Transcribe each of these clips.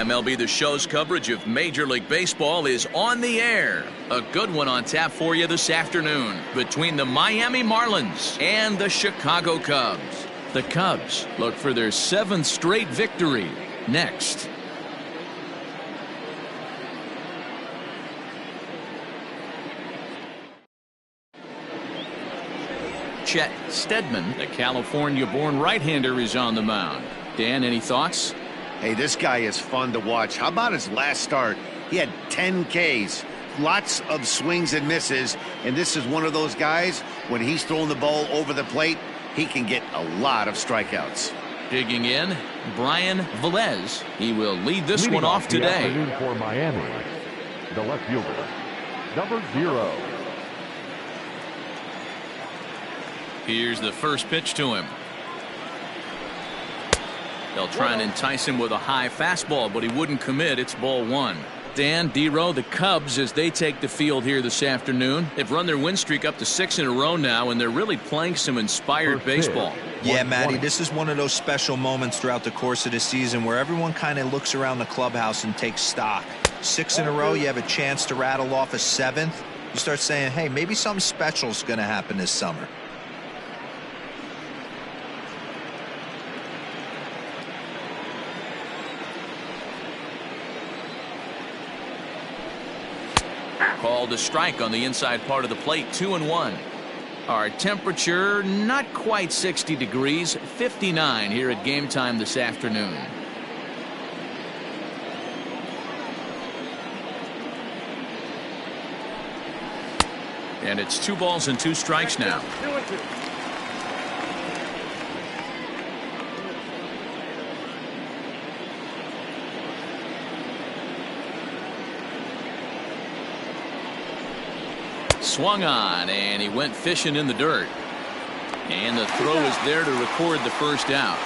MLB The Show's coverage of Major League Baseball is on the air. A good one on tap for you this afternoon between the Miami Marlins and the Chicago Cubs. The Cubs look for their 7th straight victory next. Chet Steadman, the California-born right-hander, is on the mound. Dan, any thoughts? Hey, this guy is fun to watch. How about his last start? He had 10 Ks, lots of swings and misses, and this is one of those guys, when he's throwing the ball over the plate, he can get a lot of strikeouts. Digging in, Brian Velez. He will lead this one off today. For Miami, the left fielder, number 0. Here's the first pitch to him. They'll try and entice him with a high fastball, but he wouldn't commit. It's ball 1. Dan, D-Row, the Cubs, as they take the field here this afternoon, they've run their win streak up to 6 in a row now, and they're really playing some inspired baseball. Yeah, Matty, this is one of those special moments throughout the course of the season where everyone kind of looks around the clubhouse and takes stock. 6 in a row, you have a chance to rattle off a 7th. You start saying, hey, maybe something special is going to happen this summer. Called a strike on the inside part of the plate, 2-1. Our temperature not quite 60 degrees, 59 here at game time this afternoon. And it's 2 balls and 2 strikes now. Swung on, and he went fishing in the dirt. And the throw is there to record the first out.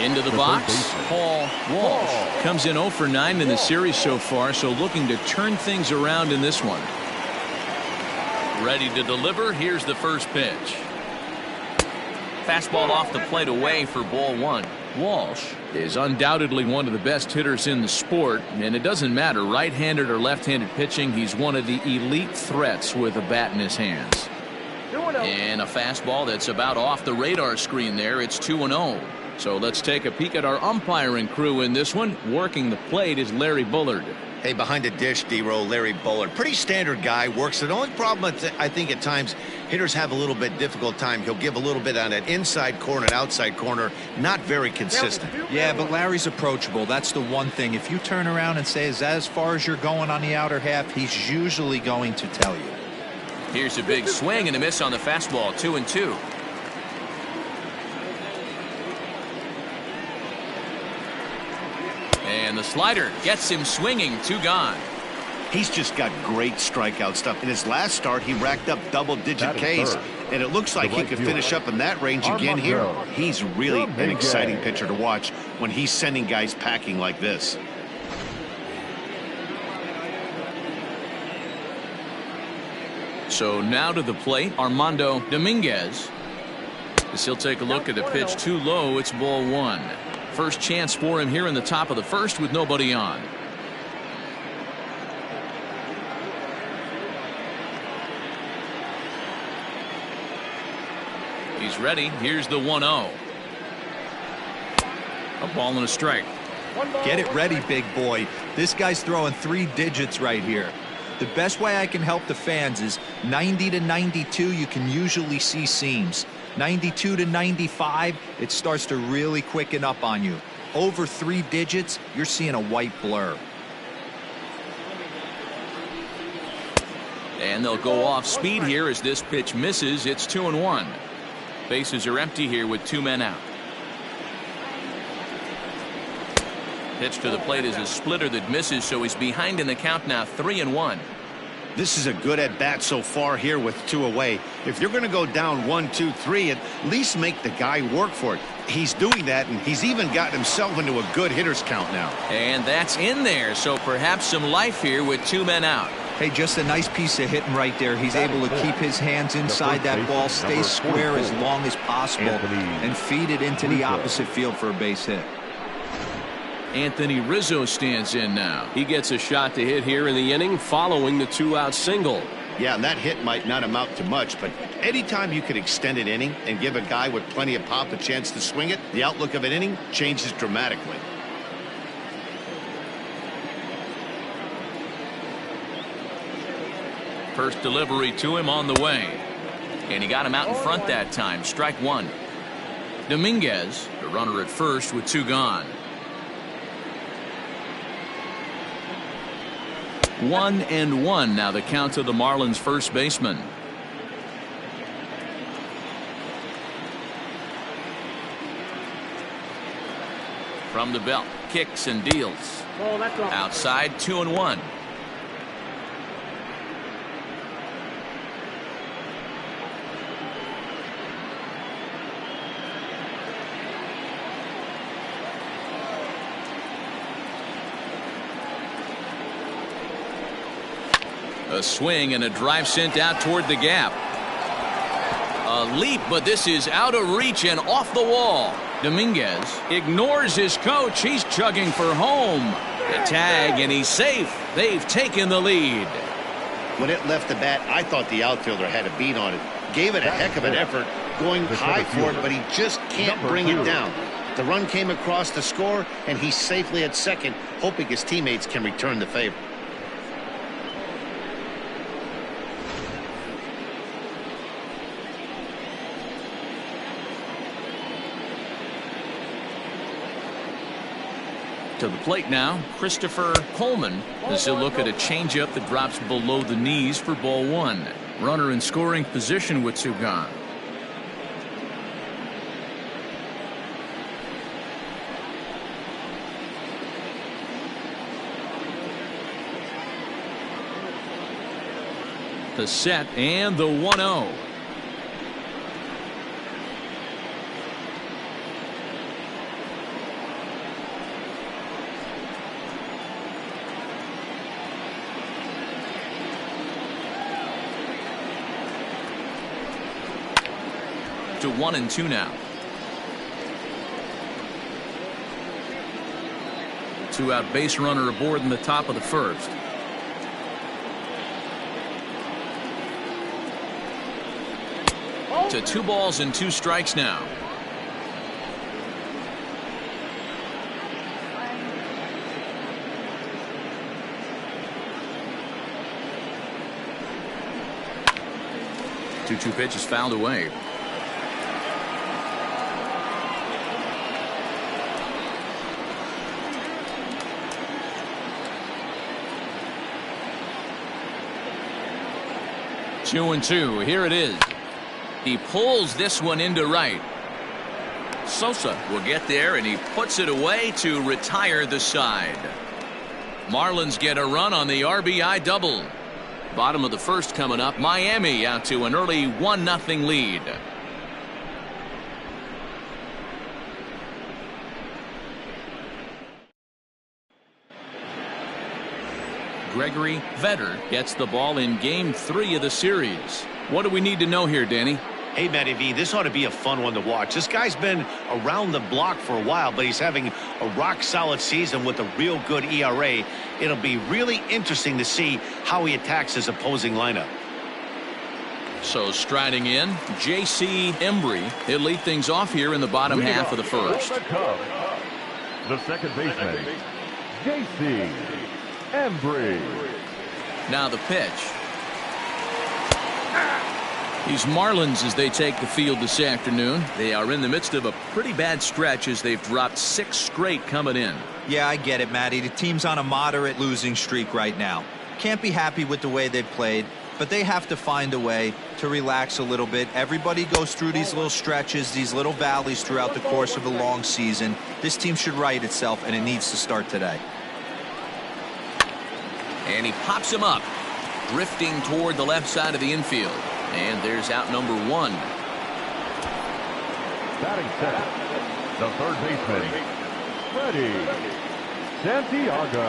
Into the box, Paul Walsh comes in 0 for 9 in the series so far, so looking to turn things around in this one. Ready to deliver. Here's the first pitch. Fastball off the plate away for ball 1. Walsh is undoubtedly one of the best hitters in the sport, and it doesn't matter right-handed or left-handed pitching. He's one of the elite threats with a bat in his hands. And a fastball that's about off the radar screen there. It's 2-0. So let's take a peek at our umpiring crew in this one. Working the plate is Larry Bullard. Hey, behind the dish, D-Row, Larry Bullard. Pretty standard guy, works it. The only problem I think at times hitters have a little bit difficult time. He'll give a little bit on that inside corner and outside corner. Not very consistent. Yeah, but Larry's approachable. That's the one thing. If you turn around and say, is that as far as you're going on the outer half, he's usually going to tell you. Here's a big swing and a miss on the fastball, 2-2. And the slider gets him swinging, 2 gone. He's just got great strikeout stuff. In his last start, he racked up double-digit Ks, and it looks like he could finish up in that range again here. He's really an exciting pitcher to watch when he's sending guys packing like this. So now to the plate, Armando Dominguez. As he'll take a look at the pitch too low, it's ball 1. First chance for him here in the top of the first with nobody on. He's ready. Here's the 1-0. A ball and a strike. Get it ready, big boy. This guy's throwing 3 digits right here. The best way I can help the fans is 90 to 92, you can usually see seams. 92 to 95, it starts to really quicken up on you. Over 3 digits, you're seeing a white blur. And they'll go off speed here as this pitch misses. It's 2-1. Bases are empty here with 2 men out. Pitch to the plate is a splitter that misses, so he's behind in the count now, 3-1. This is a good at-bat so far here with 2 away. If you're going to go down 1, 2, 3, at least make the guy work for it. He's doing that, and he's even gotten himself into a good hitter's count now. And that's in there, so perhaps some life here with 2 men out. Hey, just a nice piece of hitting right there. He's able to keep his hands inside that ball, stay square as long as possible, and feed it into the opposite field for a base hit. Anthony Rizzo stands in now. He gets a shot to hit here in the inning following the 2-out single. Yeah, and that hit might not amount to much, but anytime you can extend an inning and give a guy with plenty of pop a chance to swing it, the outlook of an inning changes dramatically. First delivery to him on the way. And he got him out in front that time. Strike one. Dominguez, the runner at first with 2 gone. 1-1 now the count to the Marlins first baseman. From the belt, kicks and deals. Outside, 2-1. A swing and a drive sent out toward the gap. A leap, but this is out of reach and off the wall. Dominguez ignores his coach. He's chugging for home. The tag, and he's safe. They've taken the lead. When it left the bat, I thought the outfielder had a beat on it. Gave it a heck of an effort, going high for it, but he just can't bring it down. The run came across to score, and he's safely at second, hoping his teammates can return the favor. To the plate now, Christopher Coleman, as he'll look at a changeup that drops below the knees for ball one. Runner in scoring position with 2 gone. The set and the 1-0. To 1-2 now. 2-out base runner aboard in the top of the first. To 2 balls and 2 strikes now. Two pitches fouled away. Two and two. Here it is. He pulls this one into right. Sosa will get there, and he puts it away to retire the side. Marlins get a run on the RBI double. Bottom of the first coming up. Miami out to an early 1-0 lead. Gregory Vetter gets the ball in game 3 of the series. What do we need to know here, Danny? Hey, Matty V, this ought to be a fun one to watch. This guy's been around the block for a while, but he's having a rock-solid season with a real good ERA. It'll be really interesting to see how he attacks his opposing lineup. So striding in, J.C. Embry. He'll lead things off here in the bottom half of the first. The second baseman, J.C. Embry. Now the pitch. These Marlins, as they take the field this afternoon, they are in the midst of a pretty bad stretch as they've dropped 6 straight coming in. Yeah, I get it, Matty. The team's on a moderate losing streak right now. Can't be happy with the way they've played, but they have to find a way to relax a little bit. Everybody goes through these little stretches, these little valleys throughout the course of a long season. This team should right itself, and it needs to start today. And he pops him up, drifting toward the left side of the infield. And there's out number 1. Batting second, the third baseman, Freddie Santiago.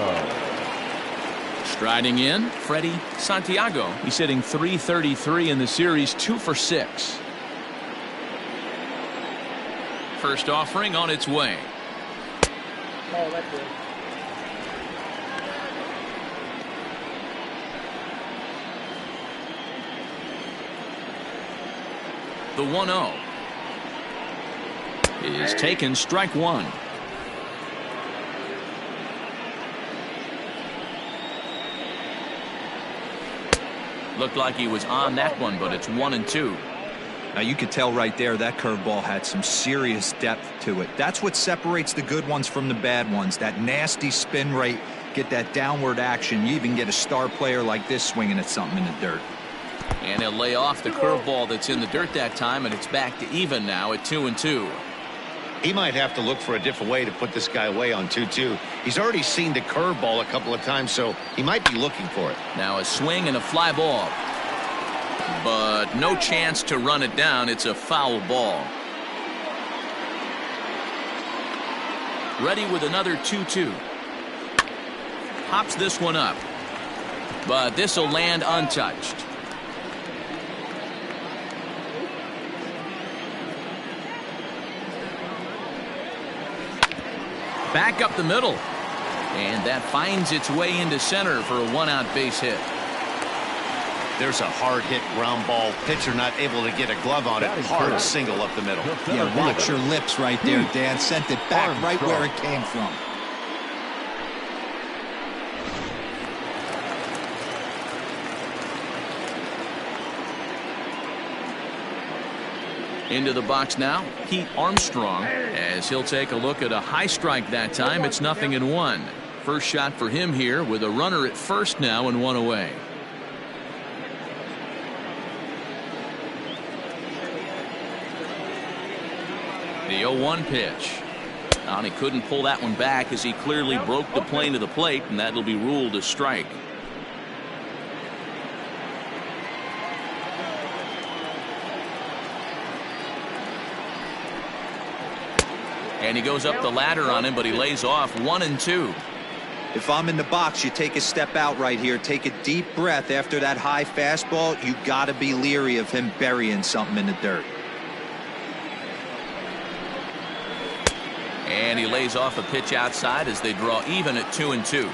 Striding in, Freddie Santiago. He's hitting .333 in the series, 2 for 6. First offering on its way. Oh, that's good. The 1-0 is taken, strike one. Looked like he was on that one, but it's 1-2. Now you could tell right there that curveball had some serious depth to it. That's what separates the good ones from the bad ones. That nasty spin rate, get that downward action. You even get a star player like this swinging at something in the dirt. And he'll lay off the curveball that's in the dirt that time, and it's back to even now at 2-2. He might have to look for a different way to put this guy away on 2-2. He's already seen the curveball a couple of times, so he might be looking for it. Now a swing and a fly ball. But no chance to run it down. It's a foul ball. Ready with another 2-2. Hops this one up. But this will land untouched. Back up the middle. And that finds its way into center for a one-out base hit. There's a hard hit ground ball. Pitcher not able to get a glove on it. Hard single up the middle. Yeah, watch your lips right there, Dan. Sent it back right where it came from. Into the box now, Pete Armstrong, as he'll take a look at a high strike that time. It's 0-1. First shot for him here with a runner at first now and one away. The 0-1 pitch. And he couldn't pull that one back as he clearly broke the plane of the plate, and that'll be ruled a strike. And he goes up the ladder on him, but he lays off 1-2. If I'm in the box, you take a step out right here. Take a deep breath after that high fastball. You got to be leery of him burying something in the dirt. And he lays off a pitch outside as they draw even at 2-2.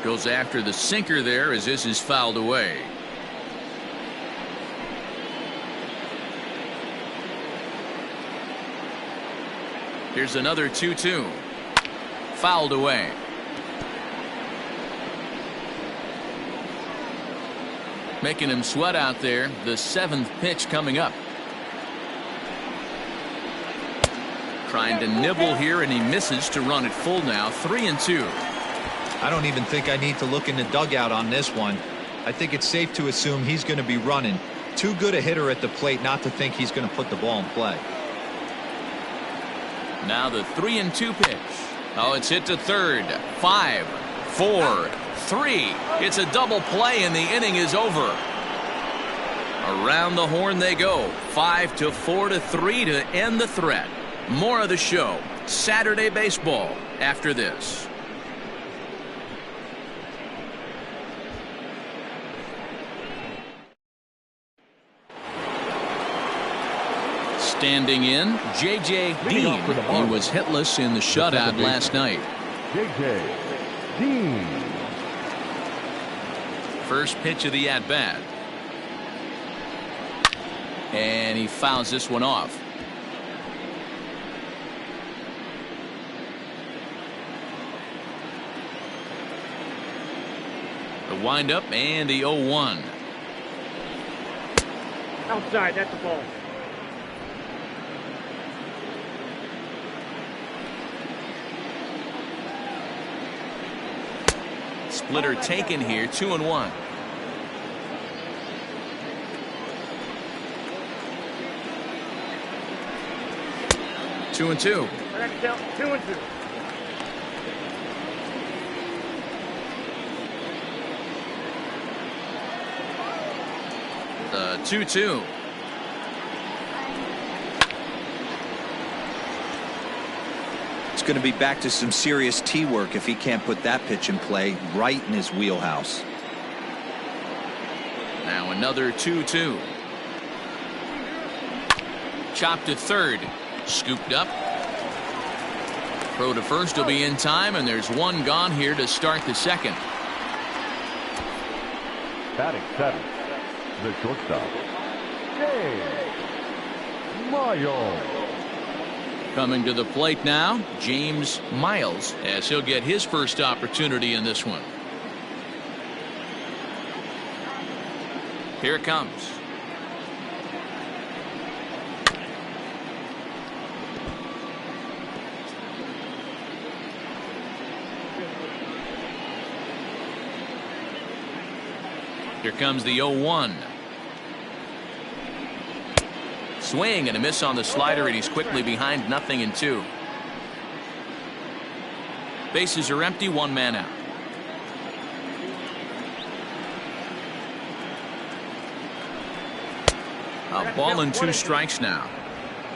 Goes after the sinker there as this is fouled away. Here's another 2-2. Fouled away. Making him sweat out there. The 7th pitch coming up. Trying to nibble here, and he misses to run it full now. 3-2. I don't even think I need to look in the dugout on this one. I think it's safe to assume he's going to be running. Too good a hitter at the plate not to think he's going to put the ball in play. Now the 3-2 pitch. Oh, it's hit to third. 5, 4, 3. It's a double play, and the inning is over. Around the horn they go. 5-4-3 to end the threat. More of the show. Saturday baseball after this. Standing in, J.J. Dean. He was hitless in the shutout last night. J.J. Dean. First pitch of the at-bat. And he fouls this one off. The windup and the 0-1. Outside, that's the ball. Splitter taken here, 2-1. Two and two. 2-2. The 2-2. It's going to be back to some serious tee work if he can't put that pitch in play right in his wheelhouse. Now another 2-2. Chopped to third. Scooped up. Throw to first will be in time, and there's one gone here to start the second. Batting seventh, the shortstop, James Miles. Coming to the plate now, James Miles, as he'll get his first opportunity in this one. Here it comes. Here comes the 0-1. Swing and a miss on the slider, and he's quickly behind 0-2. Bases are empty, one man out. A ball and 2 strikes now.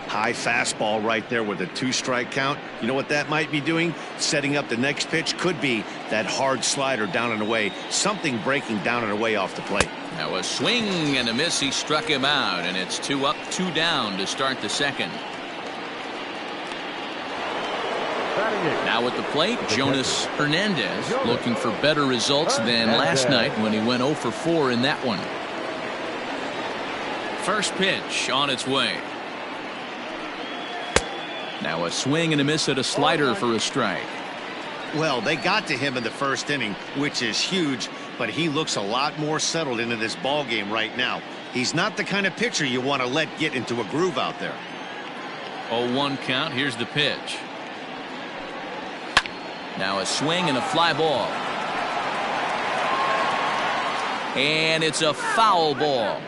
High fastball right there with a 2-strike count. You know what that might be doing? Setting up the next pitch. Could be that hard slider down and away. Something breaking down and away off the plate. Now a swing and a miss. He struck him out, and it's 2 up, 2 down to start the second. Now at the plate, Jonas Hernandez, looking for better results than last night when he went 0 for 4 in that one. First pitch on its way. Now a swing and a miss at a slider for a strike. Well, they got to him in the first inning, which is huge, but he looks a lot more settled into this ball game right now. He's not the kind of pitcher you want to let get into a groove out there. 0-1 count. Here's the pitch. Now a swing and a fly ball. And it's a foul ball.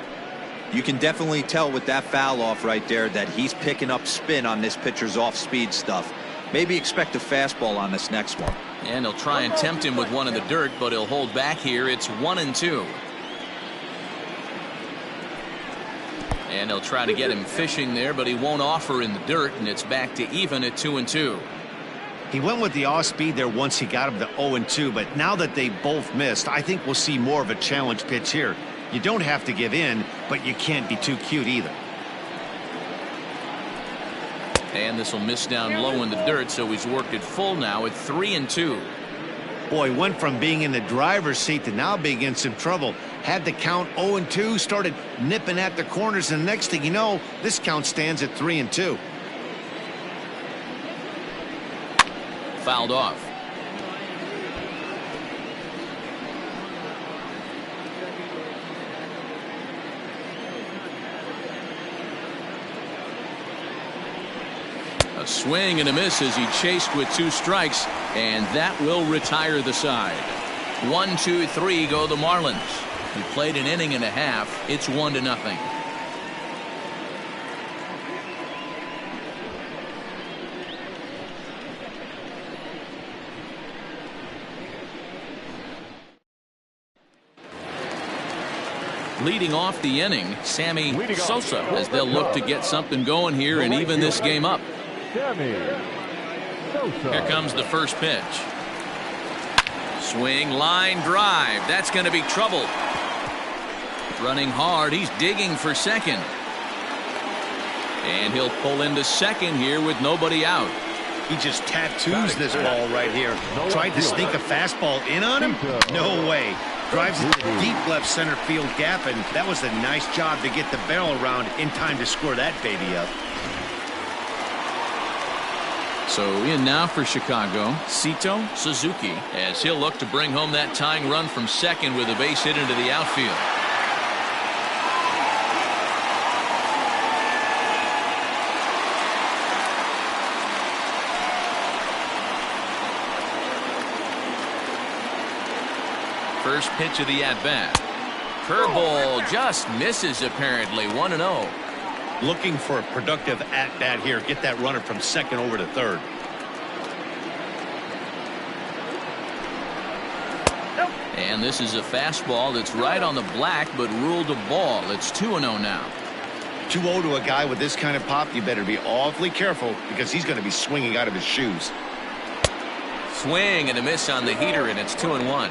You can definitely tell with that foul off right there that he's picking up spin on this pitcher's off-speed stuff. Maybe expect a fastball on this next one. And he'll try and tempt him with one in the dirt, but he'll hold back here. It's 1-2. And he'll try to get him fishing there, but he won't offer in the dirt, and it's back to even at 2-2. He went with the off speed there once he got him to 0-2, but now that they both missed, I think we'll see more of a challenge pitch here. You don't have to give in, but you can't be too cute either. And this will miss down low in the dirt, so he's worked it full now at 3-2. Boy, went from being in the driver's seat to now being in some trouble. Had the count 0-2, started nipping at the corners, and the next thing you know, this count stands at 3-2. Fouled off. A swing and a miss as he chased with 2 strikes, and that will retire the side. 1-2-3 go the Marlins. He played an inning and a half. It's 1-0. Leading off the inning, Sammy Sosa, as they'll look to get something going here and even this game up. Here comes the first pitch. Swing, line drive. That's going to be trouble. Running hard. He's digging for second. And he'll pull into second here with nobody out. He just tattoos this ball right here. Tried to sneak a fastball in on him? No way. Drives it to the deep left center field gap, and that was a nice job to get the barrel around in time to score that baby up. So in now for Chicago, Sito Suzuki, as he'll look to bring home that tying run from second with a base hit into the outfield. First pitch of the at-bat. Curveball just misses apparently. 1-0. Looking for a productive at-bat here. Get that runner from second over to third. And this is a fastball that's right on the black but ruled a ball. It's 2-0 now. 2-0 to a guy with this kind of pop, you better be awfully careful because he's going to be swinging out of his shoes. swing and a miss on the heater, and it's 2-1.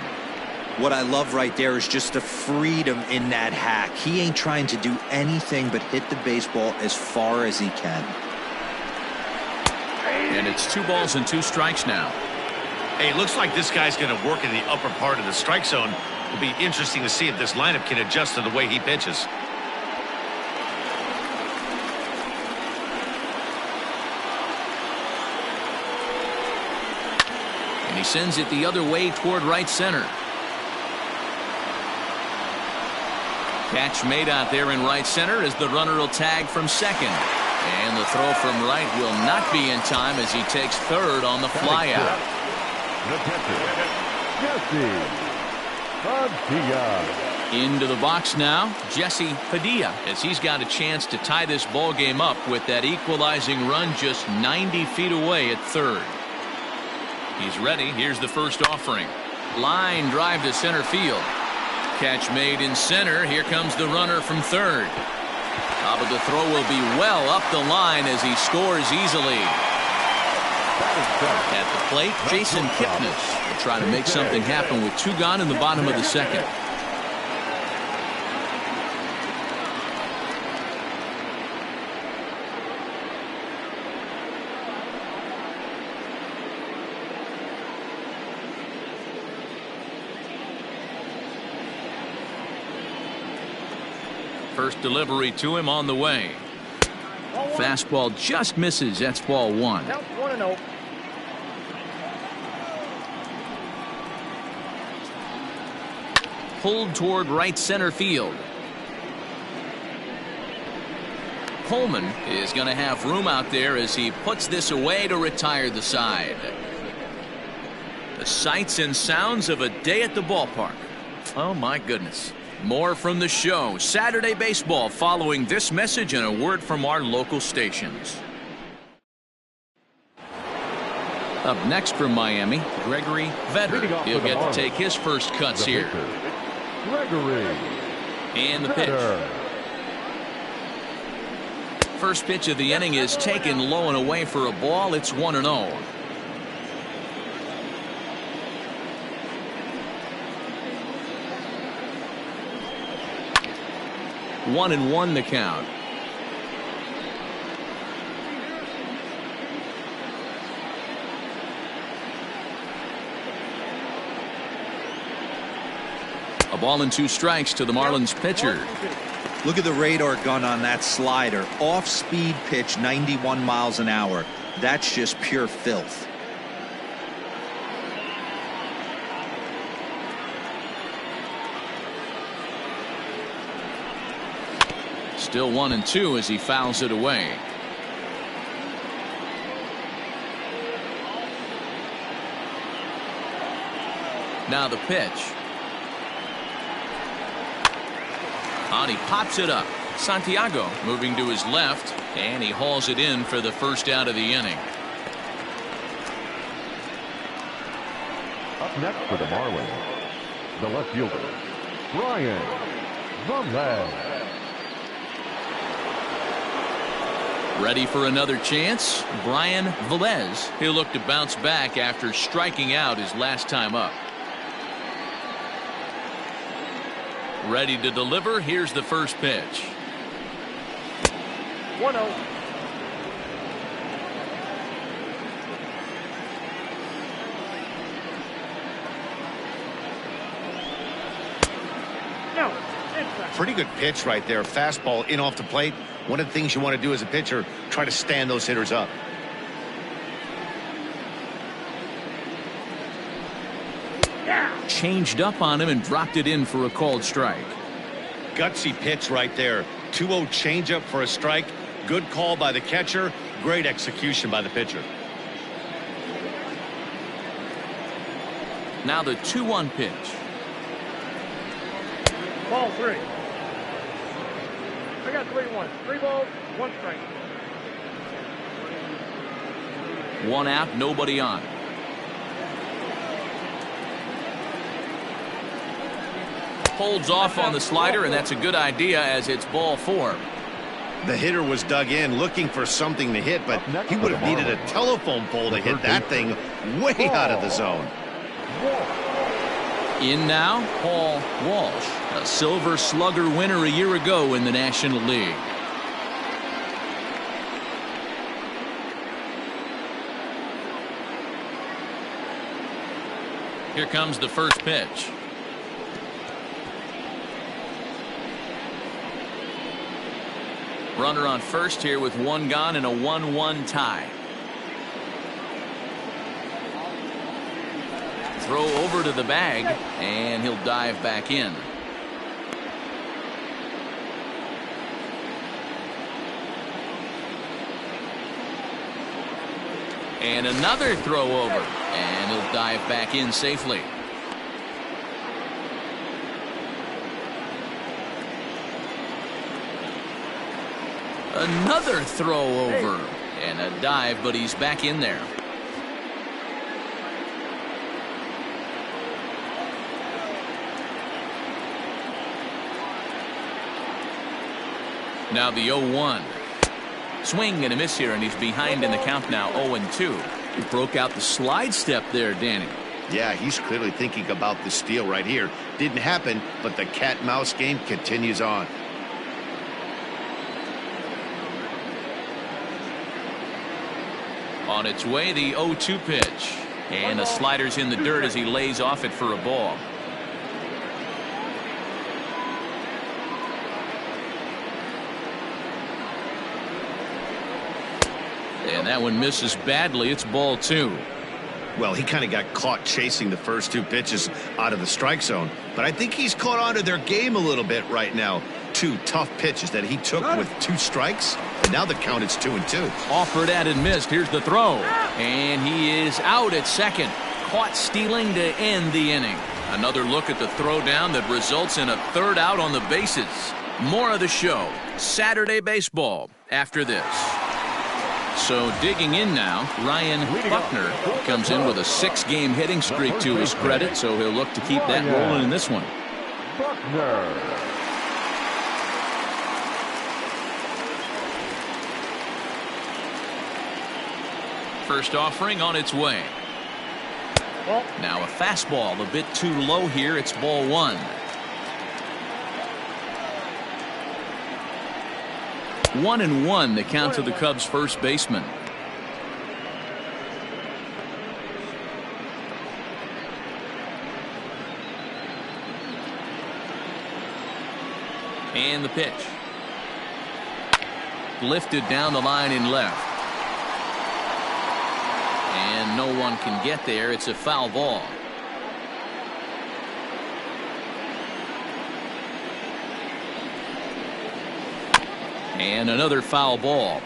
What I love right there is just the freedom in that hack. He ain't trying to do anything but hit the baseball as far as he can. And it's 2 balls and 2 strikes now. Hey, it looks like this guy's going to work in the upper part of the strike zone. It'll be interesting to see if this lineup can adjust to the way he pitches. And he sends it the other way toward right center. Catch made out there in right center as the runner will tag from second. And the throw from right will not be in time as he takes third on the flyout. The pitcher, Jesse Padilla. Into the box now, Jesse Padilla, as he's got a chance to tie this ball game up with that equalizing run just 90 feet away at third. He's ready. Here's the first offering. Line drive to center field. Catch made in center. Here comes the runner from third. But the throw will be well up the line as he scores easily. At the plate, Jason Kipnis will try to make something happen with 2 gone in the bottom of the second. First delivery to him on the way. Fastball just misses. That's ball 1. Count 1-0. Pulled toward right center field. Coleman is going to have room out there as he puts this away to retire the side. The sights and sounds of a day at the ballpark. Oh my goodness. More from the show. Saturday baseball following this message and a word from our local stations. Up next from Miami, Gregory Vetter. He'll get to take his first cuts here. Gregory. And the pitch. First pitch of the inning is taken low and away for a ball. It's 1-0. One and one the count. A ball and 2 strikes to the Marlins pitcher. Look at the radar gun on that slider. Off-speed pitch, 91 miles an hour. That's just pure filth. Still 1-2 as he fouls it away. Now the pitch. And he pops it up. Santiago moving to his left, and he hauls it in for the first out of the inning. Up next for the Marlins, the left fielder, Brian Velez. Ready for another chance? Brian Velez. He'll look to bounce back after striking out his last time up. Ready to deliver. Here's the first pitch. 1-0. No. Pretty good pitch right there. Fastball in off the plate. One of the things you want to do as a pitcher, try to stand those hitters up. Changed up on him and dropped it in for a called strike. Gutsy pitch right there. 2-0 changeup for a strike. Good call by the catcher. Great execution by the pitcher. Now the 2-1 pitch. Ball 3. I got 3-1. 3 balls, 1 strike. 1 out, nobody on. Holds off on the slider, and that's a good idea as it's ball 4. The hitter was dug in looking for something to hit, but he would have needed a telephone pole to hit that thing way out of the zone. In now, Paul Walsh, a Silver Slugger winner a year ago in the National League. Here comes the first pitch. Runner on first here with one gone and a 1-1 tie. Throw over to the bag, and he'll dive back in. And another throw over, and he'll dive back in safely. Another throw over, and a dive, but he's back in there. Now the 0-1. Swing and a miss here, and he's behind in the count now, 0-2. He broke out the slide step there, Danny. Yeah, he's clearly thinking about the steal right here. Didn't happen, but the cat-mouse game continues on. On its way, the 0-2 pitch. And a slider's in the dirt as he lays off it for a ball. And that one misses badly. It's ball 2. Well, he kind of got caught chasing the first 2 pitches out of the strike zone. But I think he's caught on to their game a little bit right now. 2 tough pitches that he took with 2 strikes. And now the count is 2-2. Offered at and missed. Here's the throw. And he is out at second. Caught stealing to end the inning. Another look at the throwdown that results in a third out on the bases. More of the show. Saturday baseball after this. So digging in now, Ryan Buckner comes in with a 6-game hitting streak to his credit, so he'll look to keep that rolling in this one. Buckner. First offering on its way. Now a fastball a bit too low here. It's ball 1. 1-1 the count to the Cubs first baseman. And the pitch. Lifted down the line in left. And no one can get there. It's a foul ball. And another foul ball.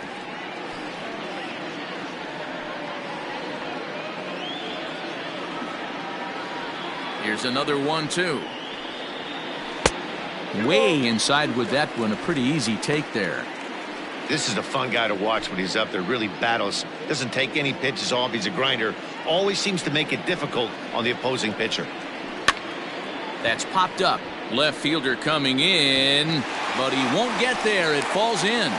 Here's another 1-2. Way inside with that one. A pretty easy take there. This is a fun guy to watch when he's up there. Really battles. Doesn't take any pitches off. He's a grinder. Always seems to make it difficult on the opposing pitcher. That's popped up. Left fielder coming in, but he won't get there. It falls in.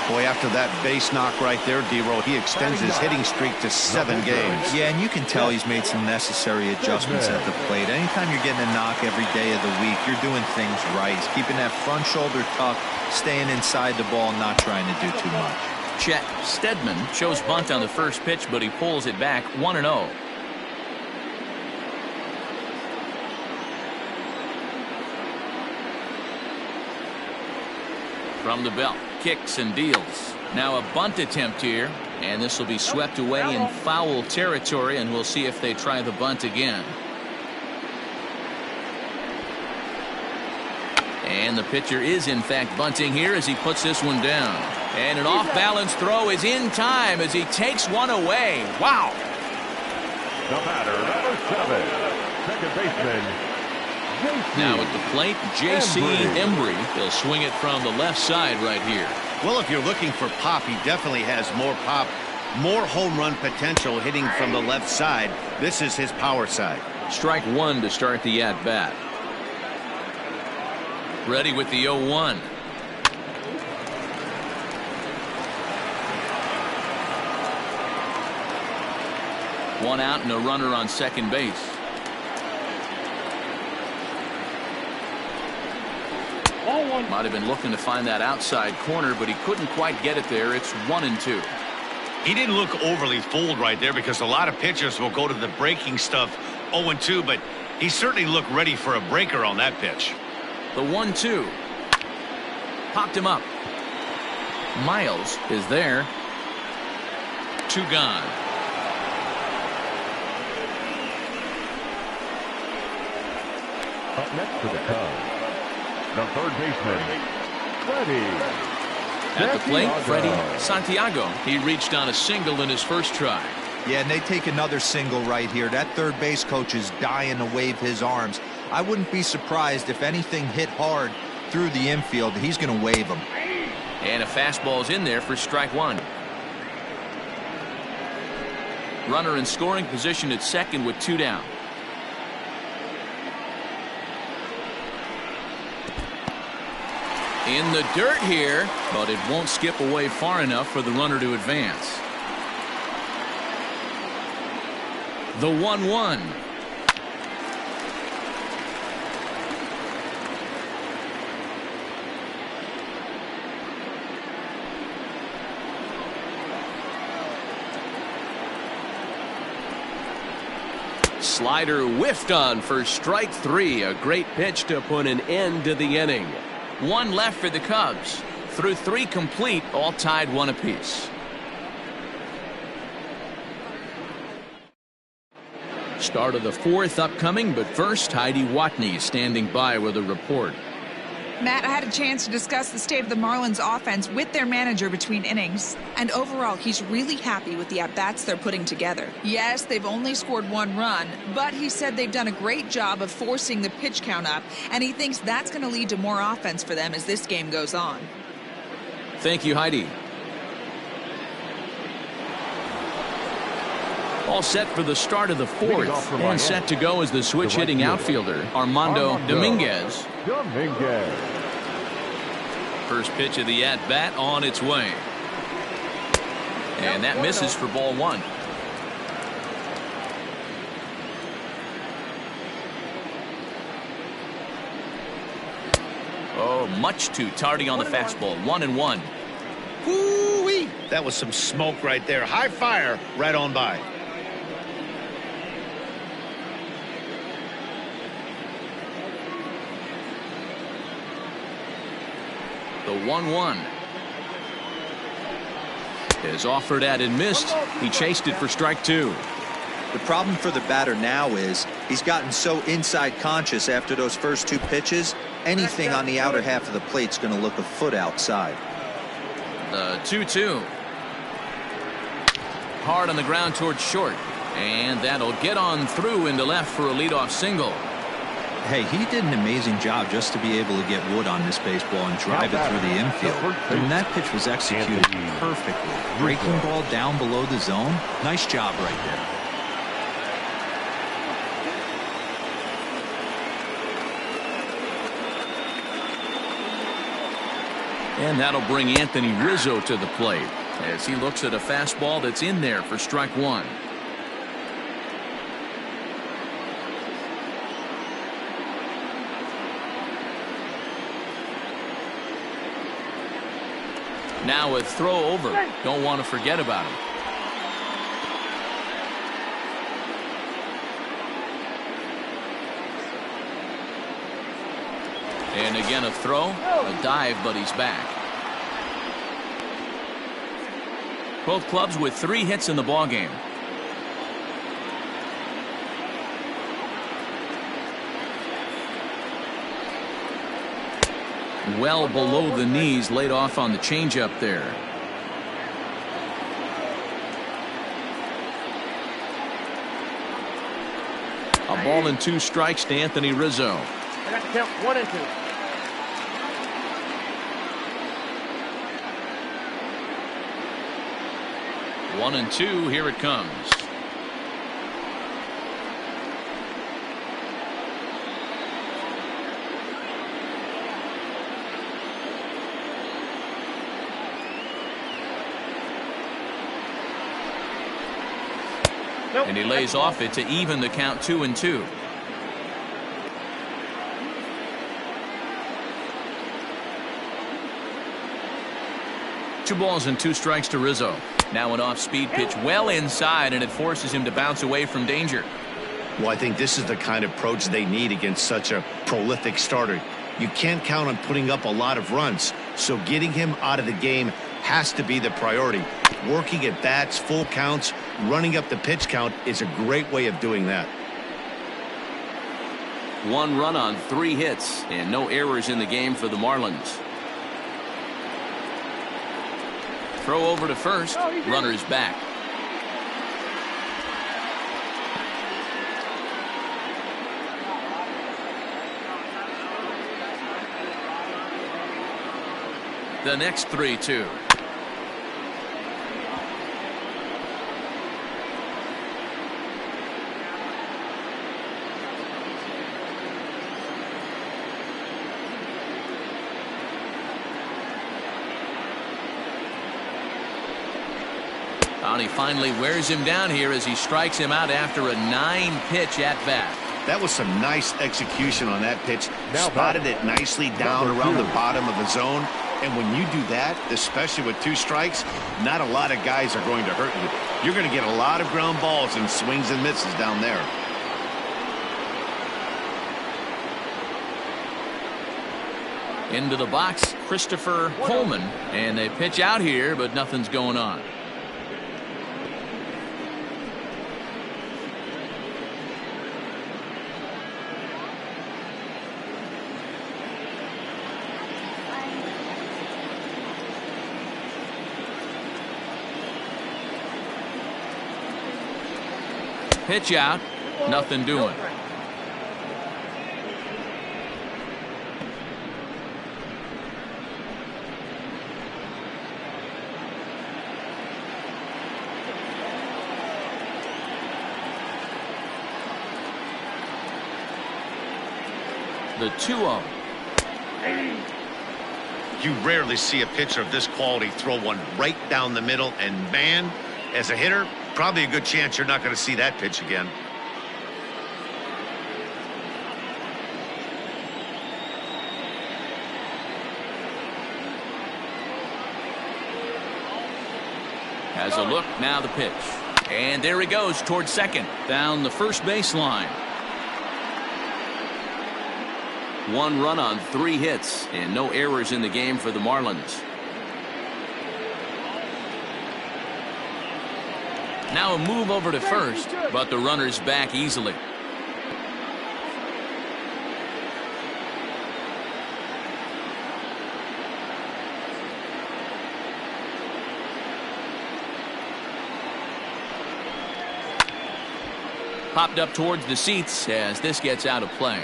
Boy, after that base knock right there, D-Roll, he extends his hitting streak to 7 games. Yeah, and you can tell he's made some necessary adjustments at the plate. Anytime you're getting a knock every day of the week, you're doing things right. He's keeping that front shoulder tucked, staying inside the ball, not trying to do too much. Chet Steadman shows bunt on the first pitch, but he pulls it back 1-0. From the belt, kicks and deals. Now a bunt attempt here, and this will be swept away in foul territory, and we'll see if they try the bunt again. And the pitcher is in fact bunting here as he puts this one down. And an off-balance throw is in time as he takes one away. Wow. The batter, number 7, second baseman. Now at the plate, J.C. Embry. He'll swing it from the left side right here. Well, if you're looking for pop, he definitely has more pop, more home run potential hitting from the left side. This is his power side. Strike 1 to start the at-bat. Ready with the 0-1. One out and a runner on second base. Might have been looking to find that outside corner, but he couldn't quite get it there. It's 1-2. He didn't look overly fooled right there because a lot of pitchers will go to the breaking stuff 0-2, but he certainly looked ready for a breaker on that pitch. The 1-2. Popped him up. Miles is there. 2 gone. Up next for the Cubs, the third baseman, Freddie. At the plate, Freddie Santiago. He reached on a single in his first try. Yeah, and they take another single right here. That third base coach is dying to wave his arms. I wouldn't be surprised if anything hit hard through the infield. He's going to wave them. And a fastball's in there for strike 1. Runner in scoring position at second with 2 down. In the dirt here, but it won't skip away far enough for the runner to advance. The 1-1. Slider whiffed on for strike 3. A great pitch to put an end to the inning. 1 left for the Cubs. Through 3 complete, all tied 1 apiece. Start of the 4th upcoming, but first, Heidi Watney standing by with a report. Matt, I had a chance to discuss the state of the Marlins offense with their manager between innings, and overall he's really happy with the at-bats they're putting together. Yes, they've only scored 1 run, but he said they've done a great job of forcing the pitch count up, and he thinks that's going to lead to more offense for them as this game goes on. Thank you, Heidi. All set for the start of the 4th, and set to go as the switch-hitting outfielder, Armando Dominguez. First pitch of the at-bat on its way. And that misses for ball 1. Oh, much too tardy on the fastball. 1-1. Woo-wee! That was some smoke right there. High fire right on by. The 1-1 is offered at and missed. He chased it for strike 2. The problem for the batter now is he's gotten so inside conscious after those first 2 pitches. Anything on the outer half of the plate's going to look a foot outside. The 2-2. Hard on the ground towards short. And that'll get on through into left for a leadoff single. Hey, he did an amazing job just to be able to get wood on this baseball and drive it through the infield. And that pitch was executed perfectly. Breaking ball down below the zone. Nice job right there. And that'll bring Anthony Rizzo to the plate as he looks at a fastball that's in there for strike 1. Now a throw over. Don't want to forget about him. And again a throw, a dive, but he's back. Both clubs with 3 hits in the ballgame. Well below the knees, laid off on the changeup there. A ball and 2 strikes to Anthony Rizzo. I got to count 1 and 2. One and 2, here it comes. And he lays off it to even the count 2-2. Two balls and two strikes to Rizzo. Now an off-speed pitch well inside, and it forces him to bounce away from danger. Well, I think this is the kind of approach they need against such a prolific starter. You can't count on putting up a lot of runs, so getting him out of the game has to be the priority. Working at bats, full counts, running up the pitch count is a great way of doing that. 1 run on 3 hits, and no errors in the game for the Marlins. Throw over to first. Runner's back. The next 3-2. And he finally wears him down here as he strikes him out after a 9-pitch at bat. That was some nice execution on that pitch. Now Spotted it nicely down around the bottom of the zone. And when you do that, especially with 2 strikes, not a lot of guys are going to hurt you. You're going to get a lot of ground balls and swings and misses down there. Into the box, Christopher Coleman, and they pitch out here, but nothing's going on. Pitch out, nothing doing. The 2-0. You rarely see a pitcher of this quality throw one right down the middle, and man, as a hitter, probably a good chance you're not going to see that pitch again. Has a look, now the pitch. And there he goes towards second, down the first baseline. 1 run on 3 hits, and no errors in the game for the Marlins. Now a move over to first, but the runner's back easily. Popped up towards the seats as this gets out of play.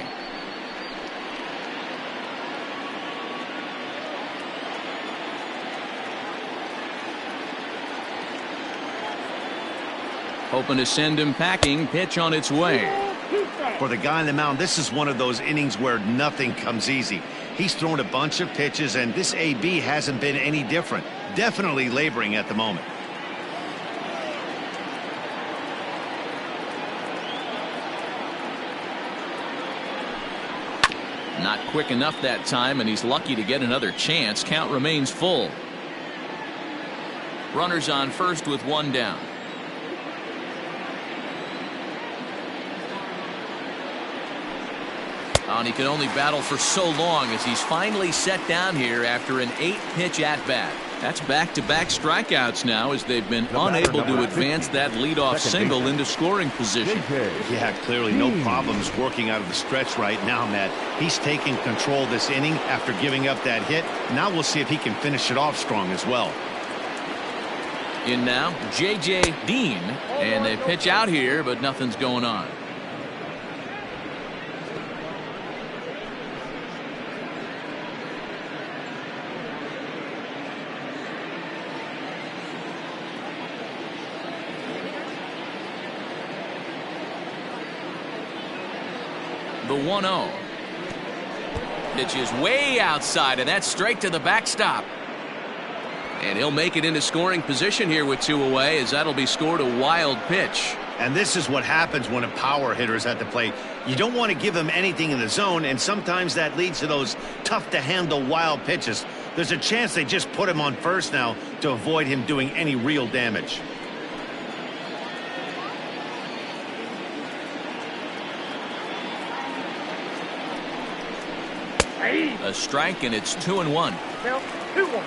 Hoping to send him packing. Pitch on its way. For the guy on the mound, this is one of those innings where nothing comes easy. He's thrown a bunch of pitches, and this AB hasn't been any different. Definitely laboring at the moment. Not quick enough that time, and he's lucky to get another chance. Count remains full. Runners on first with 1 down. And he can only battle for so long as he's finally set down here after an 8-pitch at-bat. That's back-to-back strikeouts now as they've been unable to advance that leadoff single into scoring position. Yeah, clearly no problems working out of the stretch right now, Matt. He's taking control of this inning after giving up that hit. Now we'll see if he can finish it off strong as well. In now, J.J. Dean, and they pitch out here, but nothing's going on. The 1-0. Pitch is way outside, and that's straight to the backstop. And he'll make it into scoring position here with 2 away, as that'll be scored a wild pitch. And this is what happens when a power hitter is at the plate. You don't want to give him anything in the zone, and sometimes that leads to those tough-to-handle wild pitches. There's a chance they just put him on first now to avoid him doing any real damage. A strike, and it's 2-1. Count 2-1.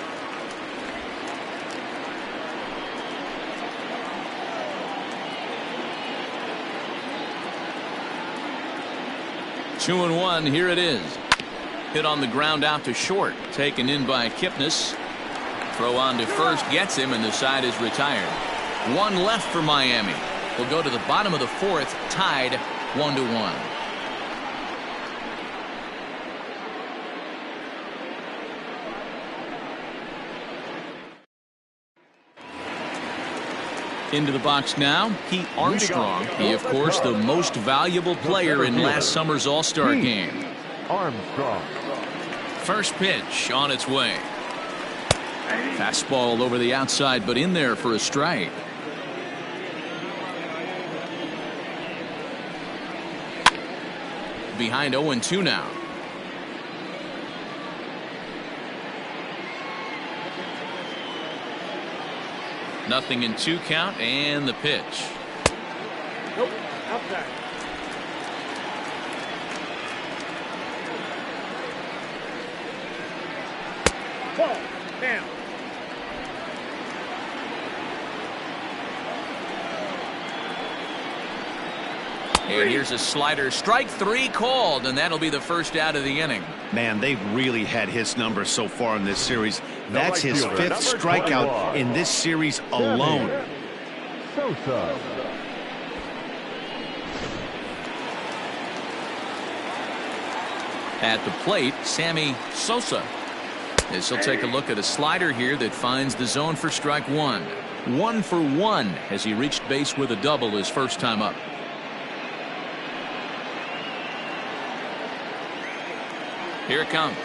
Two and one. Here it is. Hit on the ground out to short. Taken in by Kipnis. Throw on to first gets him, and the side is retired. One left for Miami. We'll go to the bottom of the fourth, tied 1-1. Into the box now, Pete Armstrong. He, of course, the most valuable player in last summer's All-Star game. Armstrong. First pitch on its way. Fastball over the outside, but in there for a strike. Behind 0-2 now. Nothing in 2 count, and the pitch. Nope, outside. Ball, down. And here's a slider. Strike 3 called, and that'll be the first out of the inning. Man, they've really had his number so far in this series. That's his fielder, 5th number strikeout 21. in this series alone. Sosa. At the plate, Sammy Sosa. As he'll take a look at a slider here that finds the zone for strike 1. 1 for 1 as he reached base with a double his first time up. Here it comes.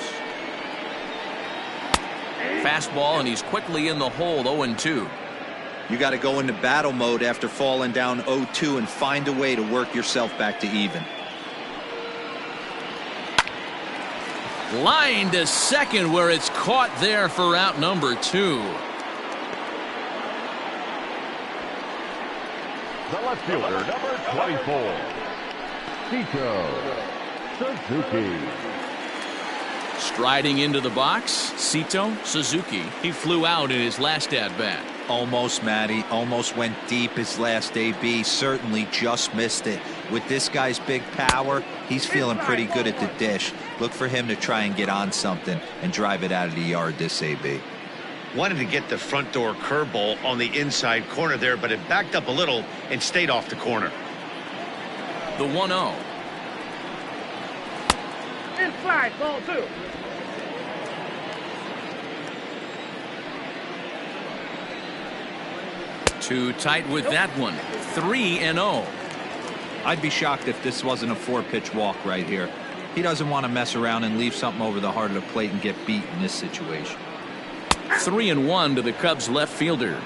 Fastball, and he's quickly in the hole. 0-2. You got to go into battle mode after falling down 0-2 and find a way to work yourself back to even. Line to second, where it's caught there for out number 2. The left fielder, number 24. Tito Suzuki. Striding into the box, Sito Suzuki. He flew out in his last at-bat. Almost, Matty. Almost went deep his last AB. Certainly just missed it. With this guy's big power, he's feeling pretty good at the dish. Look for him to try and get on something and drive it out of the yard this AB. Wanted to get the front door curveball on the inside corner there, but it backed up a little and stayed off the corner. The 1-0. Inside, ball 2. Too tight with that one. 3-0. I'd be shocked if this wasn't a 4-pitch walk right here. He doesn't want to mess around and leave something over the heart of the plate and get beat in this situation. 3-1 to the Cubs left fielder.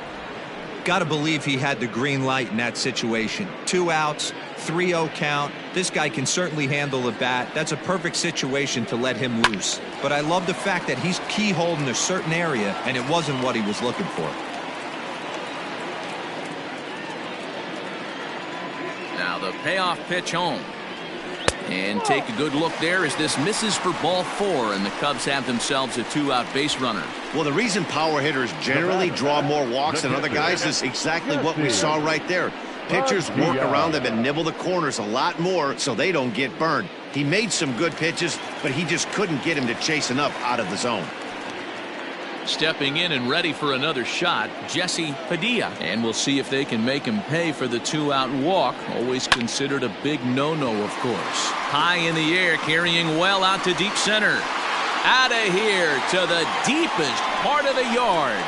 Got to believe he had the green light in that situation. 2 outs, 3-0 count. This guy can certainly handle the bat. That's a perfect situation to let him loose. But I love the fact that he's keyholed in a certain area, and it wasn't what he was looking for. Now the payoff pitch home. And take a good look there as this misses for ball 4, and the Cubs have themselves a 2-out base runner. Well, the reason power hitters generally draw more walks than other guys is exactly what we saw right there. Pitchers work around them and nibble the corners a lot more so they don't get burned. He made some good pitches, but he just couldn't get him to chase enough out of the zone. Stepping in and ready for another shot, Jesse Padilla. And we'll see if they can make him pay for the 2-out walk. Always considered a big no-no, of course. High in the air, carrying well out to deep center. Out of here to the deepest part of the yard.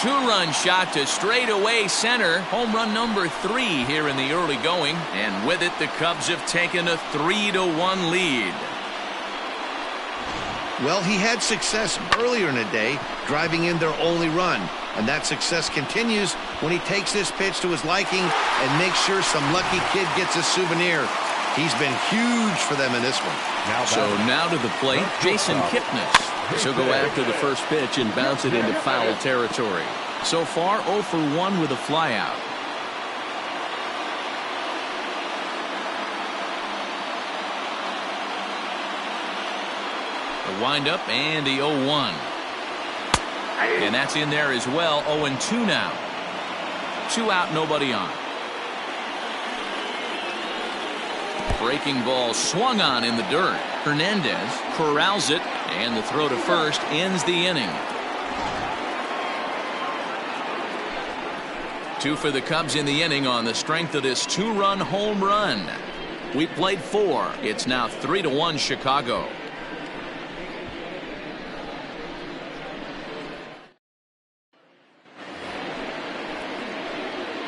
Two-run shot to straightaway center. Home run number 3 here in the early going. And with it, the Cubs have taken a 3-1 lead. Well, he had success earlier in the day, driving in their only run. And that success continues when he takes this pitch to his liking and makes sure some lucky kid gets a souvenir. He's been huge for them in this one. Now to the plate, Jason Kipnis. He'll go after the first pitch and bounce it into foul territory. So far, 0 for 1 with a flyout. The windup and the 0-1. And that's in there as well. 0-2 now. 2 out, nobody on. Breaking ball swung on in the dirt. Hernandez corrals it, and the throw to first ends the inning. 2 for the Cubs in the inning on the strength of this 2-run home run. We played 4. It's now 3-1 Chicago.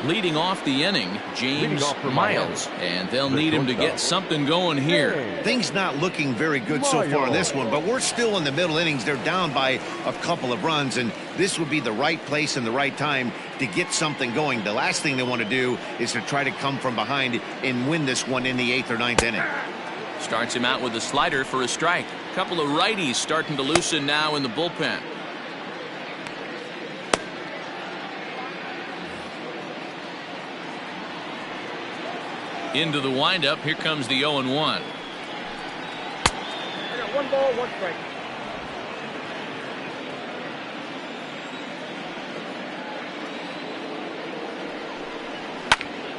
Leading off the inning, James Miles, and they'll need him to get something going here. Things not looking very good so far in this one, but we're still in the middle innings. They're down by a couple of runs, and this would be the right place and the right time to get something going. The last thing they want to do is to try to come from behind and win this one in the 8th or 9th inning. Starts him out with a slider for a strike. A couple of righties starting to loosen now in the bullpen. Into the windup. Here comes the 0-1. I got 1 ball, 1 strike.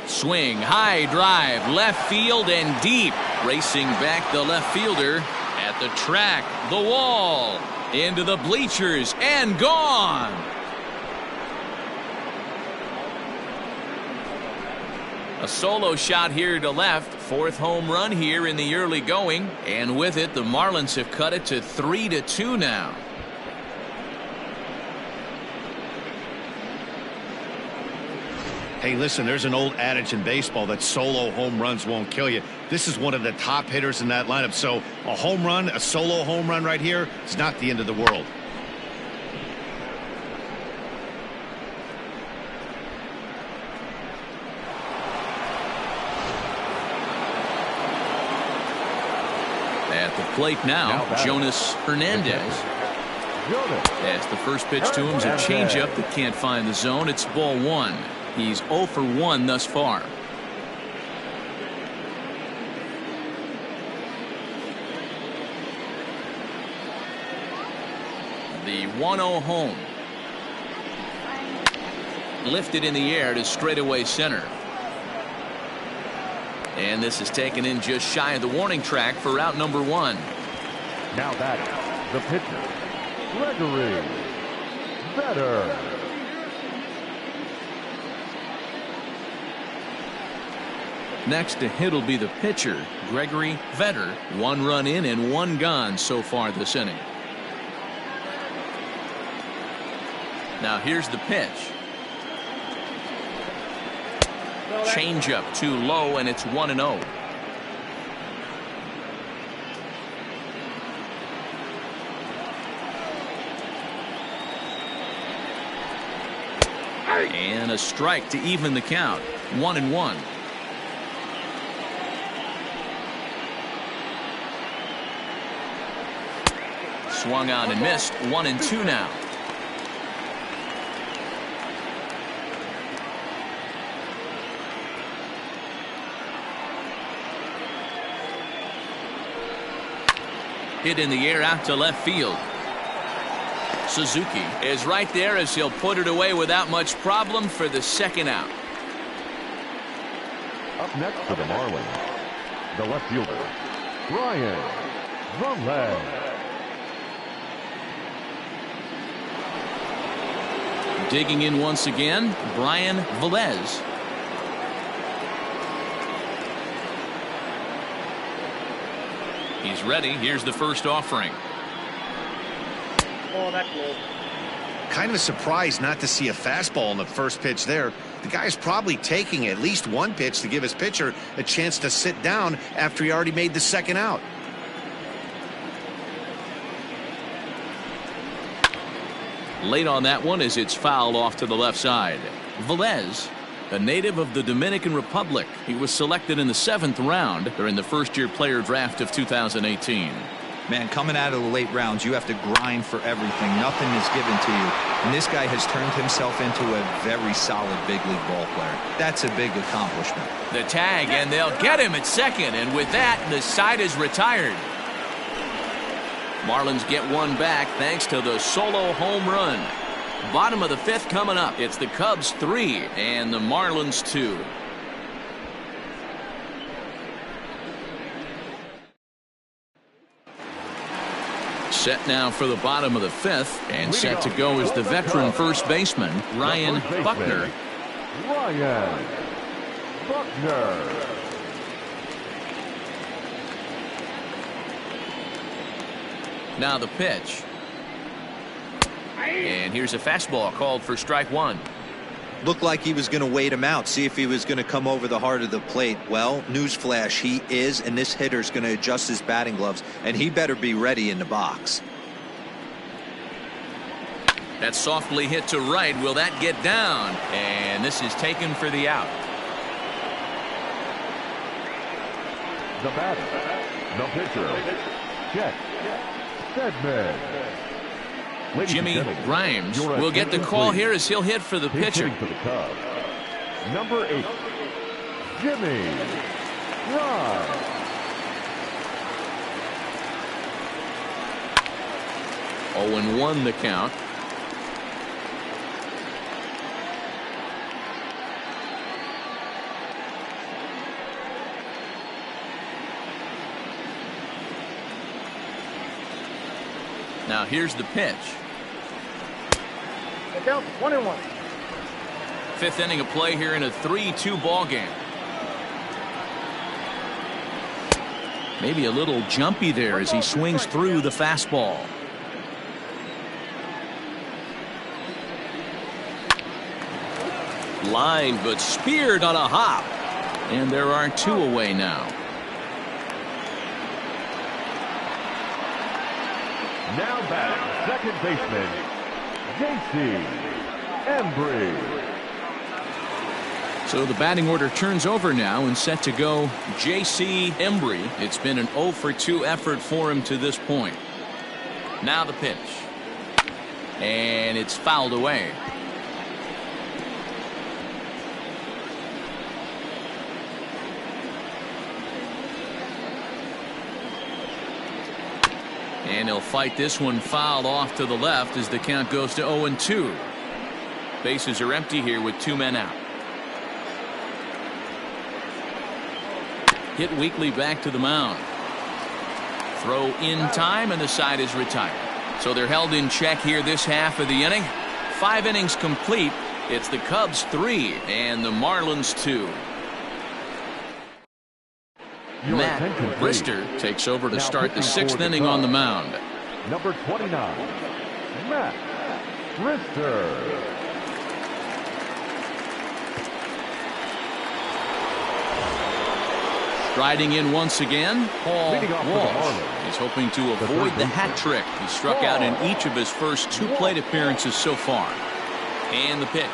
Swing, high drive, left field and deep. Racing back the left fielder at the track, the wall, into the bleachers and gone. A solo shot here to left. 4th home run here in the early going. And with it, the Marlins have cut it to 3-2 now. Hey, listen, there's an old adage in baseball that solo home runs won't kill you. This is one of the top hitters in that lineup. So a home run, a solo home run right here, is not the end of the world. At the plate now Jonas Hernandez. As the first pitch to him is a changeup that can't find the zone. It's ball 1. He's 0 for 1 thus far. The 1-0 home. Lifted in the air to straightaway center. And this is taken in just shy of the warning track for out number 1. Now that the pitcher, Gregory Vetter. Next to hit will be the pitcher, Gregory Vetter. 1 run in and 1 gone so far this inning. Now here's the pitch. Changeup too low, and it's 1-0. And a strike to even the count. 1-1. Swung on and missed. 1-2 now. Hit in the air out to left field. Suzuki is right there as he'll put it away without much problem for the 2nd out. Up next for the Marlins, the left fielder, Brian Velez. Digging in once again, Brian Velez. He's ready. Here's the first offering. Oh, that's low. Kind of surprised not to see a fastball on the first pitch there. The guy's probably taking at least 1 pitch to give his pitcher a chance to sit down after he already made the 2nd out. Late on that one as it's fouled off to the left side. Velez, a native of the Dominican Republic. He was selected in the 7th round during the first-year player draft of 2018. Man, coming out of the late rounds, you have to grind for everything. Nothing is given to you. And this guy has turned himself into a very solid big league ball player. That's a big accomplishment. The tag, and they'll get him at second. And with that, the side is retired. Marlins get one back thanks to the solo home run. Bottom of the 5th coming up. It's the Cubs 3 and the Marlins 2. Set now for the bottom of the 5th, and set to go is the veteran first baseman, Ryan Buckner. Ryan Buckner. Now the pitch. And here's a fastball called for strike 1. Looked like he was going to wait him out, see if he was going to come over the heart of the plate. Well, newsflash, he is, and this hitter's going to adjust his batting gloves, and he better be ready in the box. That's softly hit to right. Will that get down? And this is taken for the out. The batter, the pitcher, Chet Steadman. Jimmy Grimes will get the call here as he'll hit for the pitcher. For the Cubs, number 8, Jimmy Grimes. 0-1 the count. Now here's the pitch. Down 1-1. 5th inning of play here in a 3-2 ball game. Maybe a little jumpy there as he swings through the fastball. Line, but speared on a hop. And there are 2 away now. Now batting, second baseman, J.C. Embry. So the batting order turns over now and set to go J.C. Embry. It's been an 0 for 2 effort for him to this point. Now the pitch. And it's fouled away. And he'll fight this one fouled off to the left as the count goes to 0-2. Bases are empty here with 2 men out. Hit weakly back to the mound. Throw in time and the side is retired. So they're held in check here this half of the inning. 5 innings complete. It's the Cubs 3 and the Marlins 2. Matt Brister takes over to start the 6th inning on the mound. Number 29, Matt Brister. Striding in once again, Paul Walsh. He's hoping to avoid the hat trick. He struck out in each of his first 2 plate appearances so far. And the pitch.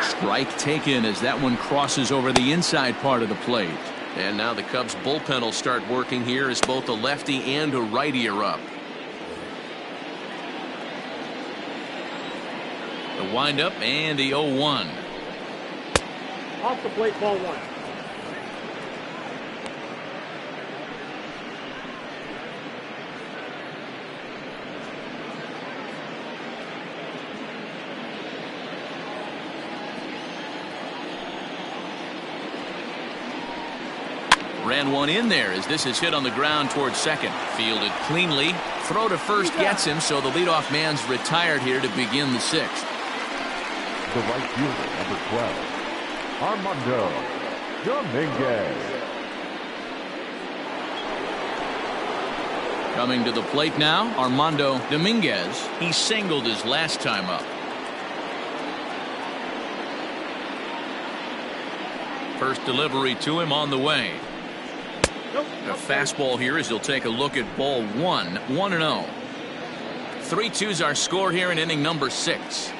Strike taken as that one crosses over the inside part of the plate. And now the Cubs bullpen will start working here as both a lefty and a righty are up. The windup and the 0-1. Off the plate, ball 1. Ran one in there as this is hit on the ground towards second. Fielded cleanly. Throw to first gets him, so the leadoff man's retired here to begin the 6th. The right fielder, number 12, Armando Dominguez. Coming to the plate now, Armando Dominguez. He singled his last time up. First delivery to him on the way. A fastball here as he'll take a look at ball 1. 1-0. 3-2's our score here in inning number 6.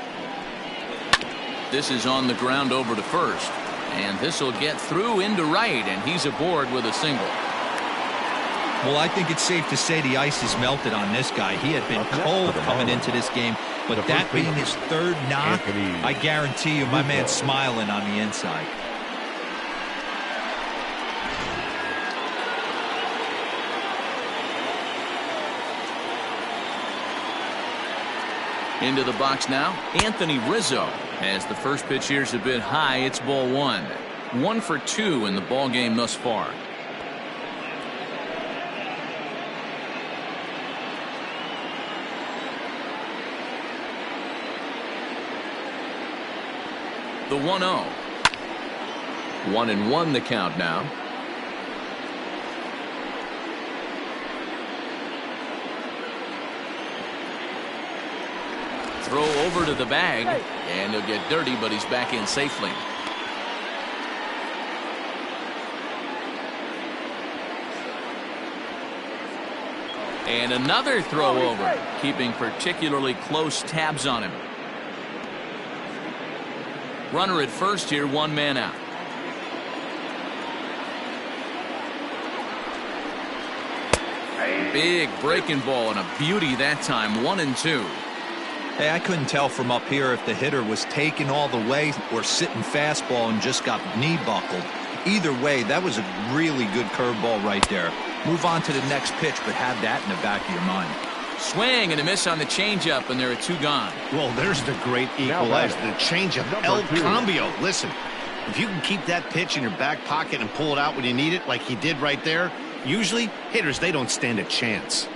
This is on the ground over to first. And this will get through into right, and he's aboard with a single. Well, I think it's safe to say the ice has melted on this guy. He had been cold coming into this game, but that being his third knock, I guarantee you my man's smiling on the inside. Into the box now, Anthony Rizzo. As the first pitch here's a bit high, it's ball 1. 1 for 2 in the ball game thus far. The 1-0. 1-1 the count now. Throw over to the bag, and he'll get dirty, but he's back in safely. And another throw over, keeping particularly close tabs on him. Runner at first here, 1 man out. Big breaking ball and a beauty that time, 1-2. Hey, I couldn't tell from up here if the hitter was taking all the way or sitting fastball and just got knee buckled. Either way, that was a really good curveball right there. Move on to the next pitch, but have that in the back of your mind. Swing and a miss on the changeup, and there are 2 gone. Well, there's the great equalizer, the changeup, El Cambio. Listen, if you can keep that pitch in your back pocket and pull it out when you need it, like he did right there, usually hitters, they don't stand a chance.